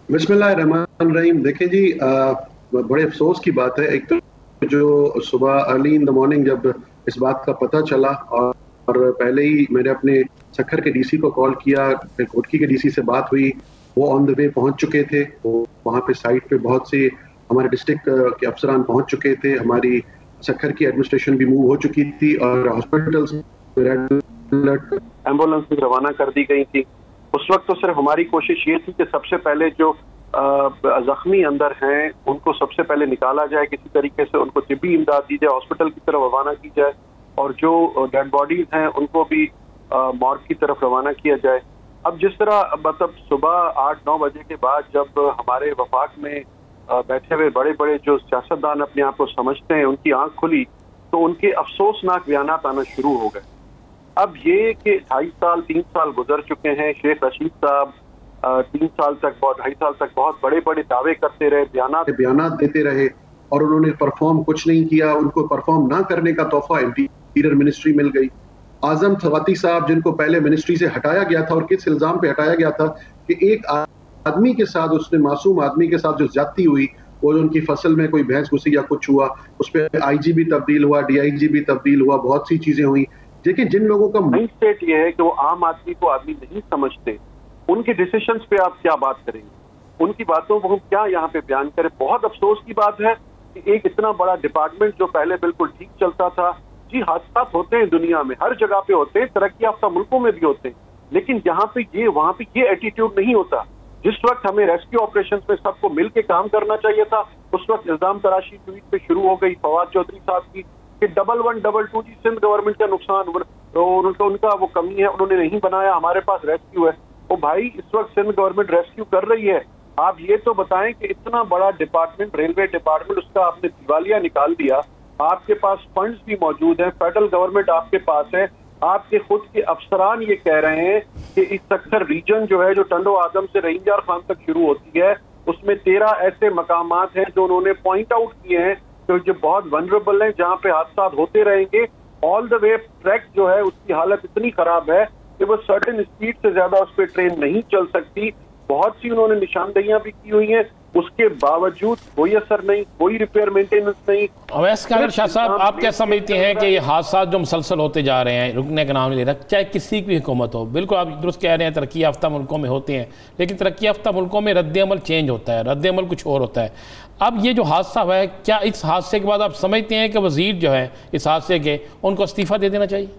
बिस्मिल्लाहिर्रहमानिर्रहीम। देखिए जी, बड़े अफसोस की बात है। एक तो जो सुबह अर्ली इन द मॉर्निंग जब इस बात का पता चला, और पहले ही मैंने अपने सखर के डीसी को कॉल किया, फिर कोटकी के डीसी से बात हुई, वो ऑन द वे पहुंच चुके थे। वो वहाँ पे साइट पे बहुत से हमारे डिस्ट्रिक्ट के अफसरान पहुंच चुके थे, हमारी सखर की एडमिनिस्ट्रेशन भी मूव हो चुकी थी और हॉस्पिटल्स एम्बुलेंस भी रवाना कर दी गई थी। उस वक्त तो सिर्फ हमारी कोशिश ये थी कि सबसे पहले जो जख्मी अंदर हैं उनको सबसे पहले निकाला जाए, किसी तरीके से उनको तिब्बी इमदाद दी जाए, हॉस्पिटल की तरफ रवाना की जाए, और जो डेड बॉडीज हैं उनको भी मॉर्ग की तरफ रवाना किया जाए। अब जिस तरह मतलब सुबह 8-9 बजे के बाद जब हमारे वफाक में बैठे हुए बड़े बड़े जो सियासतदान अपने आप को समझते हैं उनकी आंख खुली, तो उनके अफसोसनाक बयानात आना शुरू हो गए। अब ये कि 3 साल गुजर चुके हैं, शेख रशीद साहब 2.5 साल तक बहुत बड़े बड़े दावे करते रहे, बयानात देते रहे, और उन्होंने परफॉर्म कुछ नहीं किया। उनको परफॉर्म ना करने का तोहफा इंटीरियर मिनिस्ट्री मिल गई। आजम थवाती साहब, जिनको पहले मिनिस्ट्री से हटाया गया था, और किस इल्जाम पे हटाया गया था कि एक आदमी के साथ, उसने मासूम आदमी के साथ जो ज्यादती हुई, वो उनकी फसल में कोई भैंस घुसी या कुछ हुआ, उस पर IG भी तब्दील हुआ, DIG भी तब्दील हुआ, बहुत सी चीजें हुई। देखिए, जिन लोगों का माइंड सेट ये है कि वो आम आदमी को आदमी नहीं समझते, उनके डिसीजंस पे आप क्या बात करेंगे, उनकी बातों को हम क्या यहाँ पे बयान करें। बहुत अफसोस की बात है कि एक इतना बड़ा डिपार्टमेंट जो पहले बिल्कुल ठीक चलता था, जी हादसा होते हैं दुनिया में, हर जगह पे होते हैं, तरक्की याफ्ता मुल्कों में भी होते हैं, लेकिन यहाँ पे ये वहाँ पे ये एटीट्यूड नहीं होता। जिस वक्त हमें रेस्क्यू ऑपरेशन में सबको मिल के काम करना चाहिए था, उस वक्त इल्जाम तराशी ट्वीट पे शुरू हो गई फवाद चौधरी साहब की कि 1122 जी सिंध गवर्नमेंट का नुकसान, तो उनका वो कमी है, उन्होंने नहीं बनाया, हमारे पास रेस्क्यू है। तो भाई, इस वक्त सिंध गवर्नमेंट रेस्क्यू कर रही है, आप ये तो बताएं कि इतना बड़ा डिपार्टमेंट, रेलवे डिपार्टमेंट, उसका आपने दिवालिया निकाल दिया, आपके पास फंड्स भी मौजूद हैं, फेडरल गवर्नमेंट आपके पास है, आपके खुद के अफसरान ये कह रहे हैं कि इस सखर रीजन जो है, जो टंडो आदम से रहीमयार खान तक शुरू होती है, उसमें 13 ऐसे मकामात हैं जो उन्होंने पॉइंट आउट किए हैं तो जो बहुत वनरेबल हैं, जहाँ पे हादसा होते रहेंगे, ऑल द वे ट्रैक जो है उसकी हालत इतनी खराब है कि वो सर्टेन स्पीड से ज्यादा उस पर ट्रेन नहीं चल सकती। बहुत सी उन्होंने निशानदेहियां भी की हुई हैं, उसके बावजूद कोई असर नहीं, कोई रिपेयर मेंटेनेंस नहीं। अवैस कागर शाह साहब, आप क्या समझते हैं कि ये हादसा जो मुसलसल होते जा रहे हैं, रुकने का नाम नहीं ले रहा, चाहे किसी की हुकूमत हो, बिल्कुल आप दुरुस्त कह रहे हैं तरक्की याफ्ता मुल्कों में होते हैं, लेकिन तरक्की याफ्ता मुल्कों में रद्द-ए-अमल चेंज होता है, रद्द-ए-अमल कुछ और होता है। अब ये जो हादसा हुआ है, क्या इस हादसे के बाद आप समझते हैं कि वजीर जो है इस हादसे के, उनको इस्तीफा दे देना चाहिए?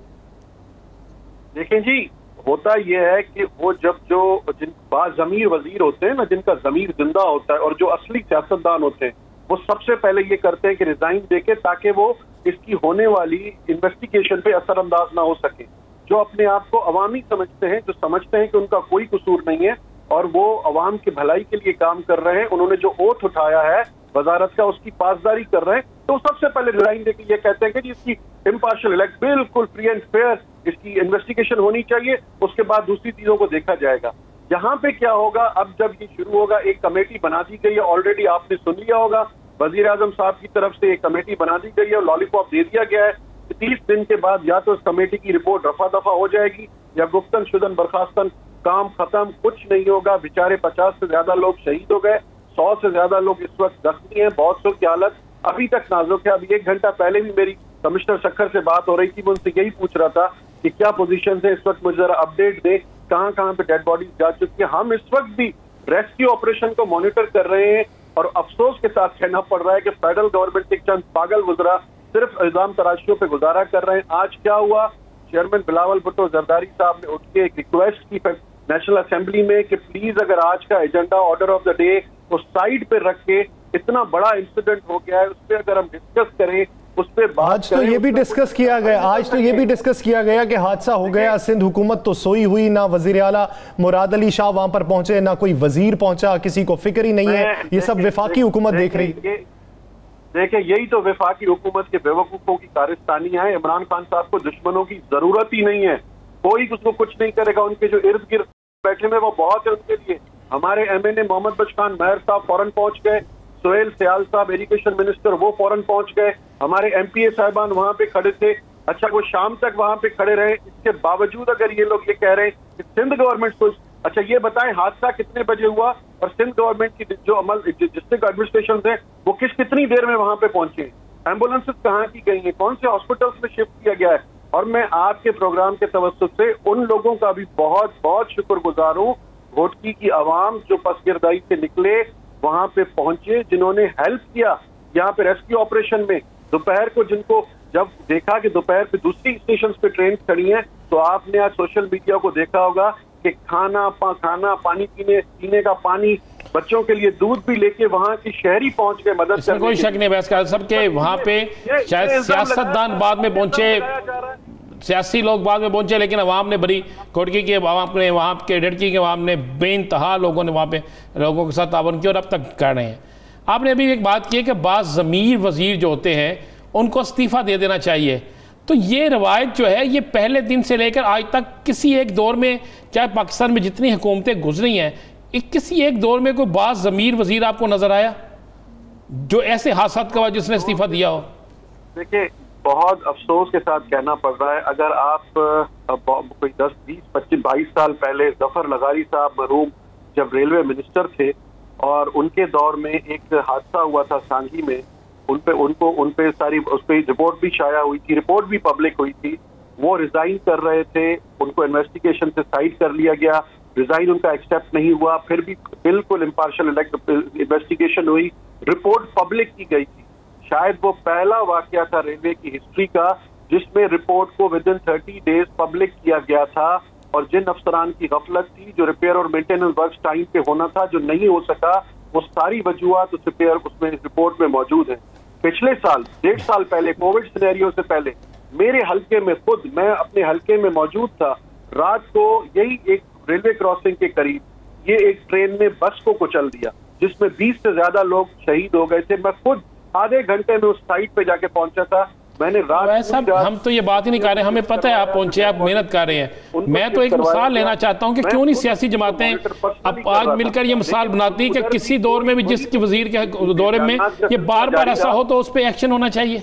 देखें जी, होता यह है कि वो जब जो जिन बाज़मीर वजीर होते हैं ना, जिनका ज़मीर जिंदा होता है और जो असली सियासतदान होते हैं, वो सबसे पहले ये करते हैं कि रिजाइन देके, ताकि वो इसकी होने वाली इन्वेस्टिगेशन पे असरअंदाज ना हो सके। जो अपने आप को अवामी समझते हैं, जो समझते हैं कि उनका कोई कसूर नहीं है और वो अवाम की भलाई के लिए काम कर रहे हैं, उन्होंने जो ओथ उठाया है वजारत का उसकी पासदारी कर रहे हैं, तो सबसे पहले रिजाइन देके ये कहते हैं कि इसकी इम्पार्शियल इलेक्ट बिल्कुल फ्री एंड फेयर इसकी इन्वेस्टिगेशन होनी चाहिए, उसके बाद दूसरी चीजों को देखा जाएगा। यहाँ पे क्या होगा, अब जब ये शुरू होगा, एक कमेटी बना दी गई है, ऑलरेडी आपने सुन लिया होगा, वजीर आजम साहब की तरफ से एक कमेटी बना दी गई है और लॉलीपॉप दे दिया गया है। 30 दिन के बाद या तो इस कमेटी की रिपोर्ट रफा दफा हो जाएगी या गुफ्तन शुदन बर्खास्तन, काम खत्म, कुछ नहीं होगा। बेचारे 50 से ज्यादा लोग शहीद हो गए, 100 से ज्यादा लोग इस वक्त जख्मी हैं, बहुत सौ की हालत अभी तक नाजुक है। अभी 1 घंटा पहले भी मेरी कमिश्नर शक्कर से बात हो रही थी, मैं उनसे यही पूछ रहा था कि क्या पोजीशन है इस वक्त, मुझे जरा अपडेट दे, कहां कहां पे डेड बॉडीज जा चुकी है। हम इस वक्त भी रेस्क्यू ऑपरेशन को मॉनिटर कर रहे हैं और अफसोस के साथ कहना पड़ रहा है कि फेडरल गवर्नमेंट एक चंद पागल गुजरा सिर्फ इल्जाम तराशियों पे गुजारा कर रहे हैं। आज क्या हुआ, चेयरमैन बिलावल भुट्टो जरदारी साहब ने उठ के एक रिक्वेस्ट की नेशनल असेंबली में कि प्लीज अगर आज का agenda order of the day को साइड पे रख के, इतना बड़ा इंसिडेंट हो गया है उस पर अगर हम डिस्कस करें, उस पर बात आज तो ये भी डिस्कस किया गया, आज तो ये भी डिस्कस किया गया कि हादसा हो गया, सिंध हुकूमत तो सोई हुई, ना वजीर आला मुराद अली शाह वहां पर पहुंचे, ना कोई वजीर पहुंचा, किसी को फिक्र ही नहीं है, ये सब वफाकी हुकूमत देख रही है। देखिए, यही तो वफाकी हुकूमत के बेवकूफों की कारस्तानियां है। इमरान खान साहब को दुश्मनों की जरूरत ही नहीं है, कोई उसको कुछ नहीं करेगा। उनके जो इर्द गिर्द बैठे हुए वो बहुत है उनके लिए। हमारे MNA मोहम्मद बशखान महर साहब फौरन पहुंच गए, सोहेल सियाल साहब एजुकेशन मिनिस्टर वो फौरन पहुंच गए, हमारे MPA साहिबान वहां पे खड़े थे। अच्छा, वो शाम तक वहां पे खड़े रहे, इसके बावजूद अगर ये लोग ये कह रहे हैं कि सिंध गवर्नमेंट को, अच्छा ये बताएं हादसा कितने बजे हुआ और सिंध गवर्नमेंट की जो अमल डिस्ट्रिक्ट एडमिनिस्ट्रेशन है वो कितनी देर में वहां पे पहुंचे, एम्बुलेंसेस कहाँ की गई हैं, कौन से हॉस्पिटल्स में शिफ्ट किया गया है। और मैं आपके प्रोग्राम के तवज्जुह से उन लोगों का भी बहुत बहुत शुक्रगुजार हूँ, घोटकी की आवाम जो पसगिरदाई से निकले, वहां पे पहुंचे, जिन्होंने हेल्प किया यहाँ पे रेस्क्यू ऑपरेशन में। दोपहर को जिनको जब देखा कि दोपहर पे दूसरी स्टेशन पे ट्रेन खड़ी है, तो आपने आज सोशल मीडिया को देखा होगा कि खाना पानी पीने का पानी, बच्चों के लिए दूध भी लेके वहां की शहरी पहुंच गए मदद करने। कोई शक नहीं बहस का, सबके वहां पे शायद सियासतदान बाद में पहुंचे, सियासी लोग बाद में पहुंचे, लेकिन अवाम ने बड़ी घोटकी की अवाम ने, वहाँ के डड़की के अवाम ने बेइंतहा लोगों ने वहाँ पे लोगों के साथ ताबन किया और अब तक कर रहे हैं। आपने अभी एक बात की है कि बाज़ ज़मीर वज़ीर जो होते हैं उनको इस्तीफ़ा दे देना चाहिए, तो ये रवायत जो है ये पहले दिन से लेकर आज तक किसी एक दौर में, चाहे पाकिस्तान में जितनी हुकूमतें गुजरी हैं, किसी एक दौर में कोई बाज़ ज़मीर वज़ीर आपको नज़र आया जो ऐसे हादसात के बाद जिसने इस्तीफ़ा दिया हो? देखिए, बहुत अफसोस के साथ कहना पड़ रहा है, अगर आप कोई 10, 20, 25, 22 साल पहले जफर लगारी साहब मरहूम जब रेलवे मिनिस्टर थे और उनके दौर में एक हादसा हुआ था सांगी में, उन पे सारी उस पर रिपोर्ट भी शाया हुई थी, रिपोर्ट भी पब्लिक हुई थी। वो रिजाइन कर रहे थे, उनको इन्वेस्टिगेशन से साइड कर लिया गया, रिजाइन उनका एक्सेप्ट नहीं हुआ, फिर भी बिल्कुल इम्पार्शियल इन्वेस्टिगेशन हुई, रिपोर्ट पब्लिक की गई थी। शायद वो पहला वाकया था रेलवे की हिस्ट्री का जिसमें रिपोर्ट को विद इन 30 डेज पब्लिक किया गया था, और जिन अफसरान की गफलत थी, जो रिपेयर और मेंटेनेंस वर्क टाइम पे होना था, जो नहीं हो सका, वो सारी वजूहात उस रिपेयर उसमें रिपोर्ट में मौजूद है। पिछले साल, 1.5 साल पहले, कोविड सिनेरियो से पहले, मेरे हल्के में खुद, मैं अपने हल्के में मौजूद था, रात को यही एक रेलवे क्रॉसिंग के करीब ये एक ट्रेन ने बस को कुचल दिया जिसमें 20 से ज्यादा लोग शहीद हो गए थे। मैं खुद आधे घंटे में उस साइट पे जाके पहुंचा था। मैंने रात हम तो ये बात ही नहीं कर रहे, हमें पता है आप पहुंचे, आप मेहनत कर रहे हैं। मैं तो एक मिसाल लेना चाहता हूं कि क्यों नहीं सियासी जमातें अब आज मिलकर ये मिसाल बनाती कि किसी दौर में भी जिसकी वजीर के दौरे में ये बार बार ऐसा हो तो उस पर एक्शन होना चाहिए।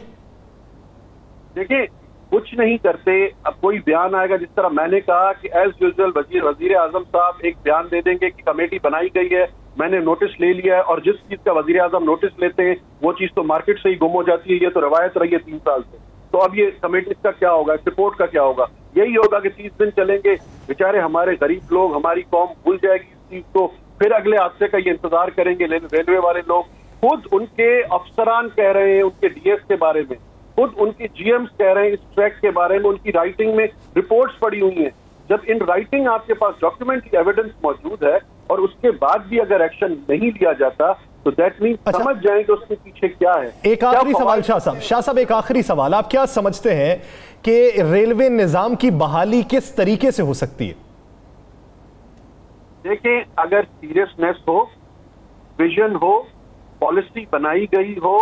देखिए, कुछ नहीं करते। अब कोई बयान आएगा, जिस तरह मैंने कहा कि एज यूजुअल वजीर आजम साहब एक बयान दे देंगे कि कमेटी बनाई गई है, मैंने नोटिस ले लिया है, और जिस चीज का वजीर आजम नोटिस लेते हैं वो चीज तो मार्केट से ही गुम हो जाती है। ये तो रवायत रही है 3 साल से। तो अब ये कमेटी का क्या होगा, रिपोर्ट का क्या होगा? यही होगा कि 30 दिन चलेंगे, बेचारे हमारे गरीब लोग, हमारी कौम भूल जाएगी इस चीज को, फिर अगले हादसे का ये इंतजार करेंगे। रेलवे वाले लोग खुद, उनके अफसरान कह रहे हैं उनके डीएस के बारे में, खुद उनके जीएम्स कह रहे हैं इस ट्रैक के बारे में, उनकी राइटिंग में रिपोर्ट्स पड़ी हुई हैं। जब इन राइटिंग आपके पास डॉक्यूमेंट्री एविडेंस मौजूद है और उसके बाद भी अगर एक्शन नहीं लिया जाता तो दैट मीन समझ जाएं कि उसके पीछे क्या है। एक आखिरी सवाल शाह साहब, एक आखिरी सवाल, आप क्या समझते हैं कि रेलवे निजाम की बहाली किस तरीके से हो सकती है? देखें, अगर सीरियसनेस हो, विजन हो, पॉलिसी बनाई गई हो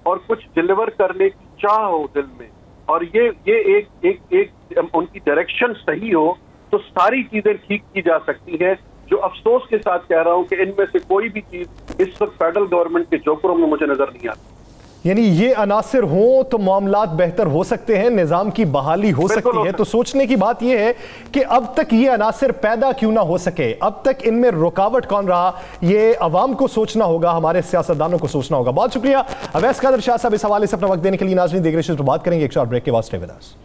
और कुछ डिलीवर करने की चाह हो दिल में, और ये एक उनकी डायरेक्शन सही हो, तो सारी चीजें ठीक की जा सकती है। जो अफसोस के साथ कह रहा हूं कि इनमें से कोई भी चीज इस वक्त फेडरल गवर्नमेंट के जोकरों में मुझे नजर नहीं आती। यानी ये अनासिर हों तो मामलात बेहतर हो सकते हैं, निजाम की बहाली हो सकती है। तो सोचने की बात यह है कि अब तक ये अनासिर पैदा क्यों ना हो सके, अब तक इनमें रुकावट कौन रहा, ये अवाम को सोचना होगा, हमारे सियासतदानों को सोचना होगा। बहुत शुक्रिया अवैस कादर शाह साहब इस हवाले से अपना वक्त देने के लिए। नाज़रीन, देख रहे बात करेंगे एक शॉर्ट ब्रेक के बाद। Stay with us.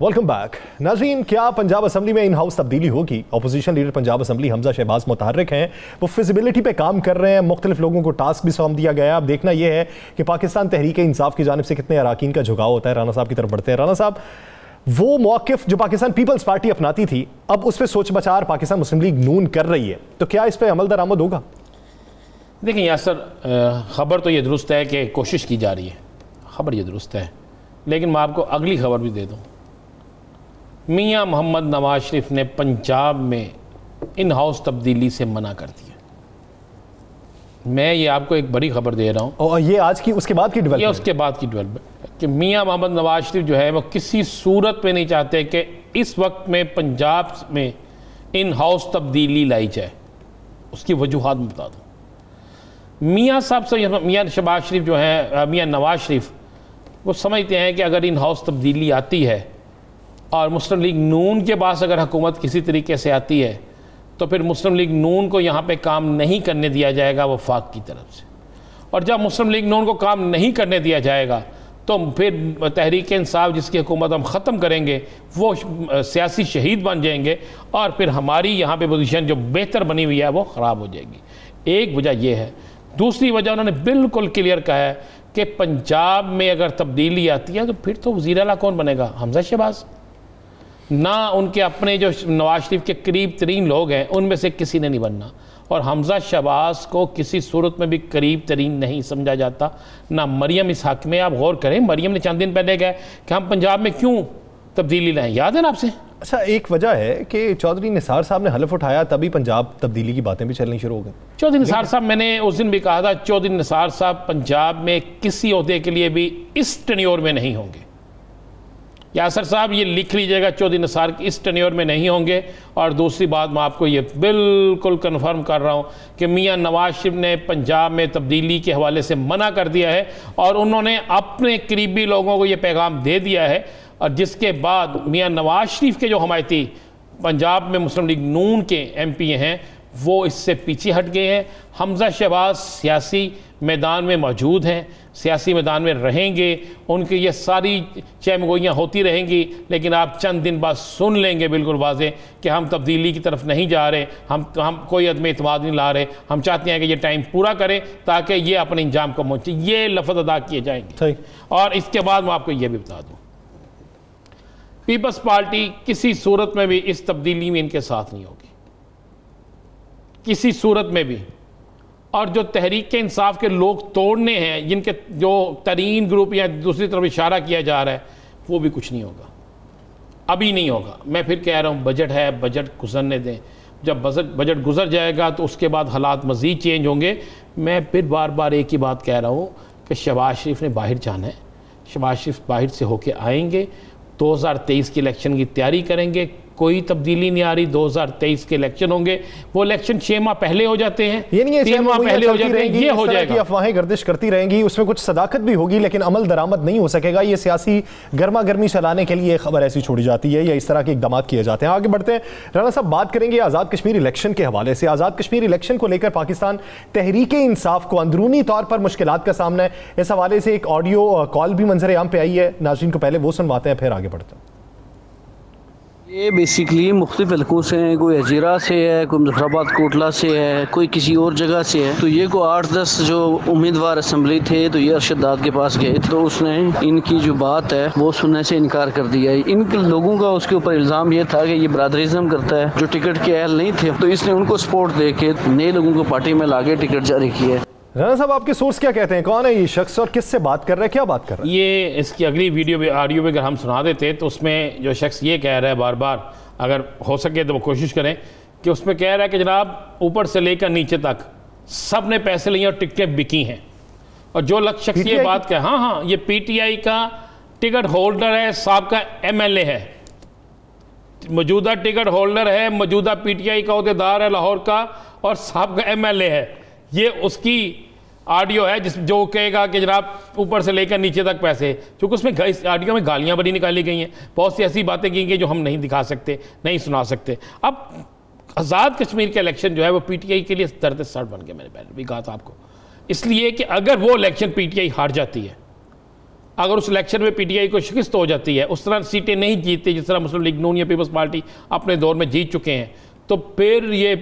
Welcome back. नाज़रीन, क्या पंजाब असम्बली में इन हाउस तब्दीली होगी? Opposition leader Punjab assembly Hamza Shahbaz मुतहर्रिक हैं, वो फिजिबिलिटी पे काम कर रहे हैं, मुख्तलिफ लोगों को टास्क भी सौंप दिया गया है। अब देखना यह है कि पाकिस्तान तहरीक इंसाफ की जानिब से कितने अराकीन का झुकाव होता है। राना साहब की तरफ बढ़ते हैं। राना साहब, वो मौक़िफ़ जो पाकिस्तान पीपल्स पार्टी अपनाती थी, अब उस पर सोच बचार पाकिस्तान मुस्लिम लीग नून कर रही है, तो क्या इस पर अमल दरामद होगा? देखिए यासर, ख़बर तो ये दुरुस्त है कि कोशिश की जा रही है, ख़बर ये दुरुस्त है, लेकिन मैं आपको अगली खबर भी दे दूँ। मियां मोहम्मद नवाज शरीफ ने पंजाब में इन हाउस तब्दीली से मना कर दिया। मैं ये आपको एक बड़ी खबर दे रहा हूँ, और ये आज की उसके बाद की डेवलपमेंट, ये उसके बाद की डेवलपमेंट कि मियां मोहम्मद नवाज शरीफ जो है वो किसी सूरत में नहीं चाहते कि इस वक्त में पंजाब में इन हाउस तब्दीली लाई जाए। उसकी वजूहात में बता दूँ। मियाँ साहब से, मियाँ शहबाज शरीफ जो है, मियाँ नवाज शरीफ, वो समझते हैं कि अगर इन हाउस तब्दीली आती है और मुस्लिम लीग नून के पास अगर हुकूमत किसी तरीके से आती है तो फिर मुस्लिम लीग नून को यहाँ पे काम नहीं करने दिया जाएगा वफाक की तरफ से, और जब मुस्लिम लीग नून को काम नहीं करने दिया जाएगा तो फिर तहरीक इंसाफ जिसकी हुकूमत हम ख़त्म करेंगे वो सियासी शहीद बन जाएंगे, और फिर हमारी यहाँ पे पोजीशन जो बेहतर बनी हुई है वो ख़राब हो जाएगी। एक वजह यह है। दूसरी वजह उन्होंने बिल्कुल क्लियर कहा है कि पंजाब में अगर तब्दीली आती है तो फिर तो वज़ीर आला कौन बनेगा? हमजा शहबाज। ना उनके अपने जो नवाज शरीफ के करीब तरीन लोग हैं उनमें से किसी ने नहीं बनना, और हमजा शहबाज को किसी सूरत में भी करीब तरीन नहीं समझा जाता, ना मरियम इस हक़ में। आप गौर करें, मरियम ने चंद दिन पहले कहा कि हम पंजाब में क्यों तब्दीली लाएं, याद है ना आपसे? अच्छा, एक वजह है कि चौधरी निसार साहब ने हलफ उठाया, तभी पंजाब तब्दीली की बातें भी चलनी शुरू हो गई। चौधरी निसार साहब, मैंने उस दिन भी कहा था, चौधरी निसार साहब पंजाब में किसी ओहदे के लिए भी इस टेन्योर में नहीं होंगे। यासर साहब, ये लिख लीजिएगा, चौधरी निसार इस टेन्योर में नहीं होंगे। और दूसरी बात, मैं आपको ये बिल्कुल कन्फर्म कर रहा हूँ कि मियाँ नवाज शरीफ ने पंजाब में तब्दीली के हवाले से मना कर दिया है, और उन्होंने अपने करीबी लोगों को ये पैगाम दे दिया है, और जिसके बाद मियाँ नवाज शरीफ के जो हमायती पंजाब में मुस्लिम लीग नून के MP हैं वो इससे पीछे हट गए हैं। हमजा शहबाज सियासी मैदान में मौजूद हैं, सियासी मैदान में रहेंगे, उनकी ये सारी चहमगोइयाँ होती रहेंगी, लेकिन आप चंद दिन बाद सुन लेंगे बिल्कुल वाज़ेह कि हम तब्दीली की तरफ नहीं जा रहे, हम कोई अदम एतमाद नहीं ला रहे, हम चाहते हैं कि ये टाइम पूरा करें ताकि ये अपने इंजाम को पहुँचे। ये लफ्ज़ अदा किए जाएंगे। और इसके बाद मैं आपको ये भी बता दूँ, पीपल्स पार्टी किसी सूरत में भी इस तब्दीली में इनके साथ नहीं होगी, किसी सूरत में भी। और जो तहरीक इंसाफ के लोग तोड़ने हैं, जिनके जो तरीन ग्रुप या दूसरी तरफ इशारा किया जा रहा है, वो भी कुछ नहीं होगा, अभी नहीं होगा। मैं फिर कह रहा हूँ, बजट है, बजट गुजरने दें। जब बजट गुजर जाएगा तो उसके बाद हालात मज़ीद चेंज होंगे। मैं फिर बार बार एक ही बात कह रहा हूँ कि शहबाज शरीफ ने बाहर जाना है, शहबाज शरीफ बाहर से होके आएंगे 2023 के इलेक्शन की तैयारी करेंगे, कोई तब्दीली नहीं आ रही। 2023 के इलेक्शन होंगे, वो इलेक्शन 6 माह पहले हो जाते हैं, 3 माह पहले हो जाते हैं, ये हो जाएगा। अफवाहें गर्दिश करती रहेंगी, उसमें कुछ सदाकत भी होगी लेकिन अमल दरामद नहीं हो सकेगा। ये सियासी गर्मा गर्मी चलाने के लिए खबर ऐसी छोड़ी जाती है या इस तरह के इकदाम किए जाते हैं। आगे बढ़ते हैं राना साहब, बात करेंगे आज़ाद कश्मीर इलेक्शन के हवाले से। आज़ाद कश्मीर इलेक्शन को लेकर पाकिस्तान तहरीक इंसाफ को अंदरूनी तौर पर मुश्किलात का सामना है। इस हवाले से एक ऑडियो कॉल भी मंजर आम पे आई है, नाज़रीन को पहले वो सुनवाते हैं, फिर आगे बढ़ते हैं। ये बेसिकली मुख्तलिफ हलकों से हैं, कोई हजीरा से है, कोई मुजफ्फराबाद कोटला से है, कोई किसी और जगह से है। तो ये को 8-10 जो उम्मीदवार असम्बली थे तो ये अरशद दाद के पास गए तो उसने इनकी जो बात है वो सुनने से इनकार कर दिया। इन लोगों का उसके ऊपर इल्ज़ाम ये था कि ये बरादरिज्म करता है, जो टिकट के अहल नहीं थे तो इसने उनको सपोर्ट दे के नए लोगों को पार्टी में ला के टिकट जारी किया है। राना साहब, आपके सोर्स क्या कहते हैं, कौन है ये शख्स और किससे बात कर रहा है, क्या बात कर रहा है? ये इसकी अगली वीडियो में ऑडियो में अगर हम सुना देते तो उसमें जो शख्स ये कह रहा है बार बार, अगर हो सके तो वो कोशिश करें कि उसमें कह रहा है कि जनाब ऊपर से लेकर नीचे तक सब ने पैसे लिए और टिकटें बिकी हैं। और जो शख्स ये बात कहे, हाँ, ये पीटीआई का टिकट होल्डर है, साहब का एमएलए है, मौजूदा टिकट होल्डर है, मौजूदा पीटीआई का अहदेदार है लाहौर का और साहब का एमएलए है। ये उसकी ऑडियो है जो कहेगा कि जनाब ऊपर से लेकर नीचे तक पैसे, क्योंकि उसमें इस ऑडियो में गालियां बड़ी निकाली गई हैं, बहुत सी ऐसी बातें की गई जो हम नहीं दिखा सकते, नहीं सुना सकते। अब आज़ाद कश्मीर का इलेक्शन जो है वो पीटीआई के लिए दर्द सर बन गया। मैंने पहले भी कहा था आपको, इसलिए कि अगर वो इलेक्शन पीटीआई हार जाती है, अगर उस इलेक्शन में पीटीआई को शिकस्त हो जाती है, उस तरह सीटें नहीं जीतती जिस तरह मुस्लिम लीग नून या पीपल्स पार्टी अपने दौर में जीत चुके हैं, तो फिर ये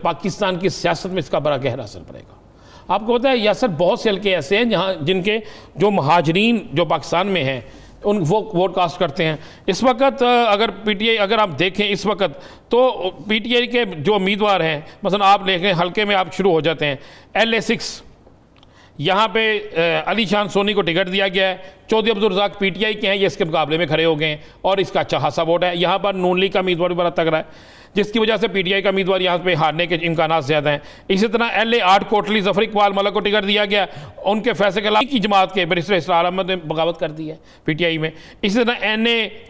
पाकिस्तान की सियासत में इसका बड़ा गहरा असर पड़ेगा। आपको पता है यासर, बहुत से हल्के ऐसे हैं जहाँ जिनके जो महाजरीन जो पाकिस्तान में हैं उन वो वोट कास्ट करते हैं। इस वक्त अगर पीटीआई, अगर आप देखें इस वक्त तो पीटीआई के जो उम्मीदवार हैं, मसलन आप देखें हल्के में आप शुरू हो जाते हैं LA6, यहाँ पे अली शान सोनी को टिकट दिया गया है, चौधरी अब्दुल रज़ाक पीटीआई के हैं, ये इसके मुकाबले में खड़े हो गए हैं और इसका अच्छा खासा वोट है। यहाँ पर नून लीग का उम्मीदवार भी बड़ा तगड़ा है, जिसकी वजह से पीटीआई का उम्मीदवार यहाँ पे हारने के इम्कान ज़्यादा हैं। इसी तरह LA8 कोटली जफर इकबाल मलक को टिकट दिया गया, उनके फैसले के खिलाफ की जमात के बैरिस्टर इसरार अहमद ने बगावत कर दी है पीटीआई में। इसी तरह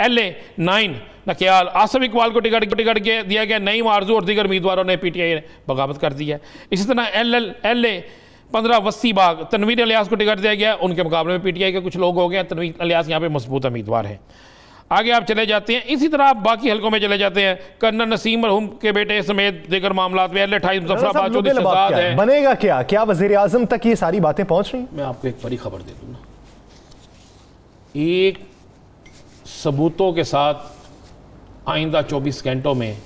LA9 नकियाल आसिफ इकबाल को टिकट दिया गया, नईम आरजू और दीगर उम्मीदवारों ने पीटीआई ने बगावत कर दी है। इसी तरह LA15 वस्सी बाग तनवीर इलियास को टिकट दिया गया, उनके मुकाबले में पीटीआई के कुछ लोग हो गए, तनवीर इलियास यहाँ पे मजबूत उम्मीदवार हैं। आगे आप चले जाते हैं, इसी तरह आप बाकी हलकों में चले जाते हैं, कर्नल नसीम मरहूम के बेटे समेत दीगर मामला में LA28 मुजफ्फराबाद चौधरी शहजाद है। बनेगा क्या वज़ीर आज़म तक ये सारी बातें पहुंच रही? मैं आपको एक बड़ी खबर दे दूँ ना, एक सबूतों के साथ आइंदा 24 घंटों में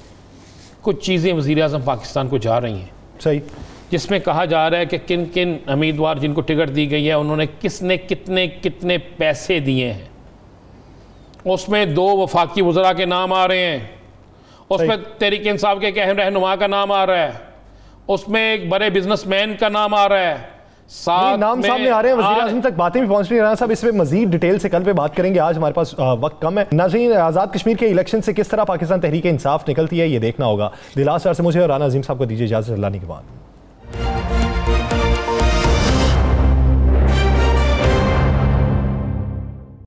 कुछ चीज़ें वज़ीर आज़म पाकिस्तान को जा रही हैं, सही, जिसमें कहा जा रहा है कि किन किन उम्मीदवार जिनको टिकट दी गई है उन्होंने किसने कितने कितने पैसे दिए हैं। उसमें 2 वफाकी वज़रा के नाम आ रहे हैं, उसमें तहरीक इंसाफ के एक अहम रहनुमा का नाम आ रहा है, उसमें एक बड़े बिजनेसमैन का नाम आ रहा है, साथ नाम सामने आ रहे हैं, वज़ीर आज़म तक बातें भी पहुंच रही हैं। साहब, इस पर मजीद डिटेल से कल पे बात करेंगे, आज हमारे पास वक्त कम है। नाज़रीन, आज़ाद कश्मीर के इलेक्शन से किस तरह पाकिस्तान तहरीक इंसाफ निकलती है ये देखना होगा। दिलास सर से मुझे और राना अजीम साहब को दीजिए इजाज़त, अल्लाह के बाद।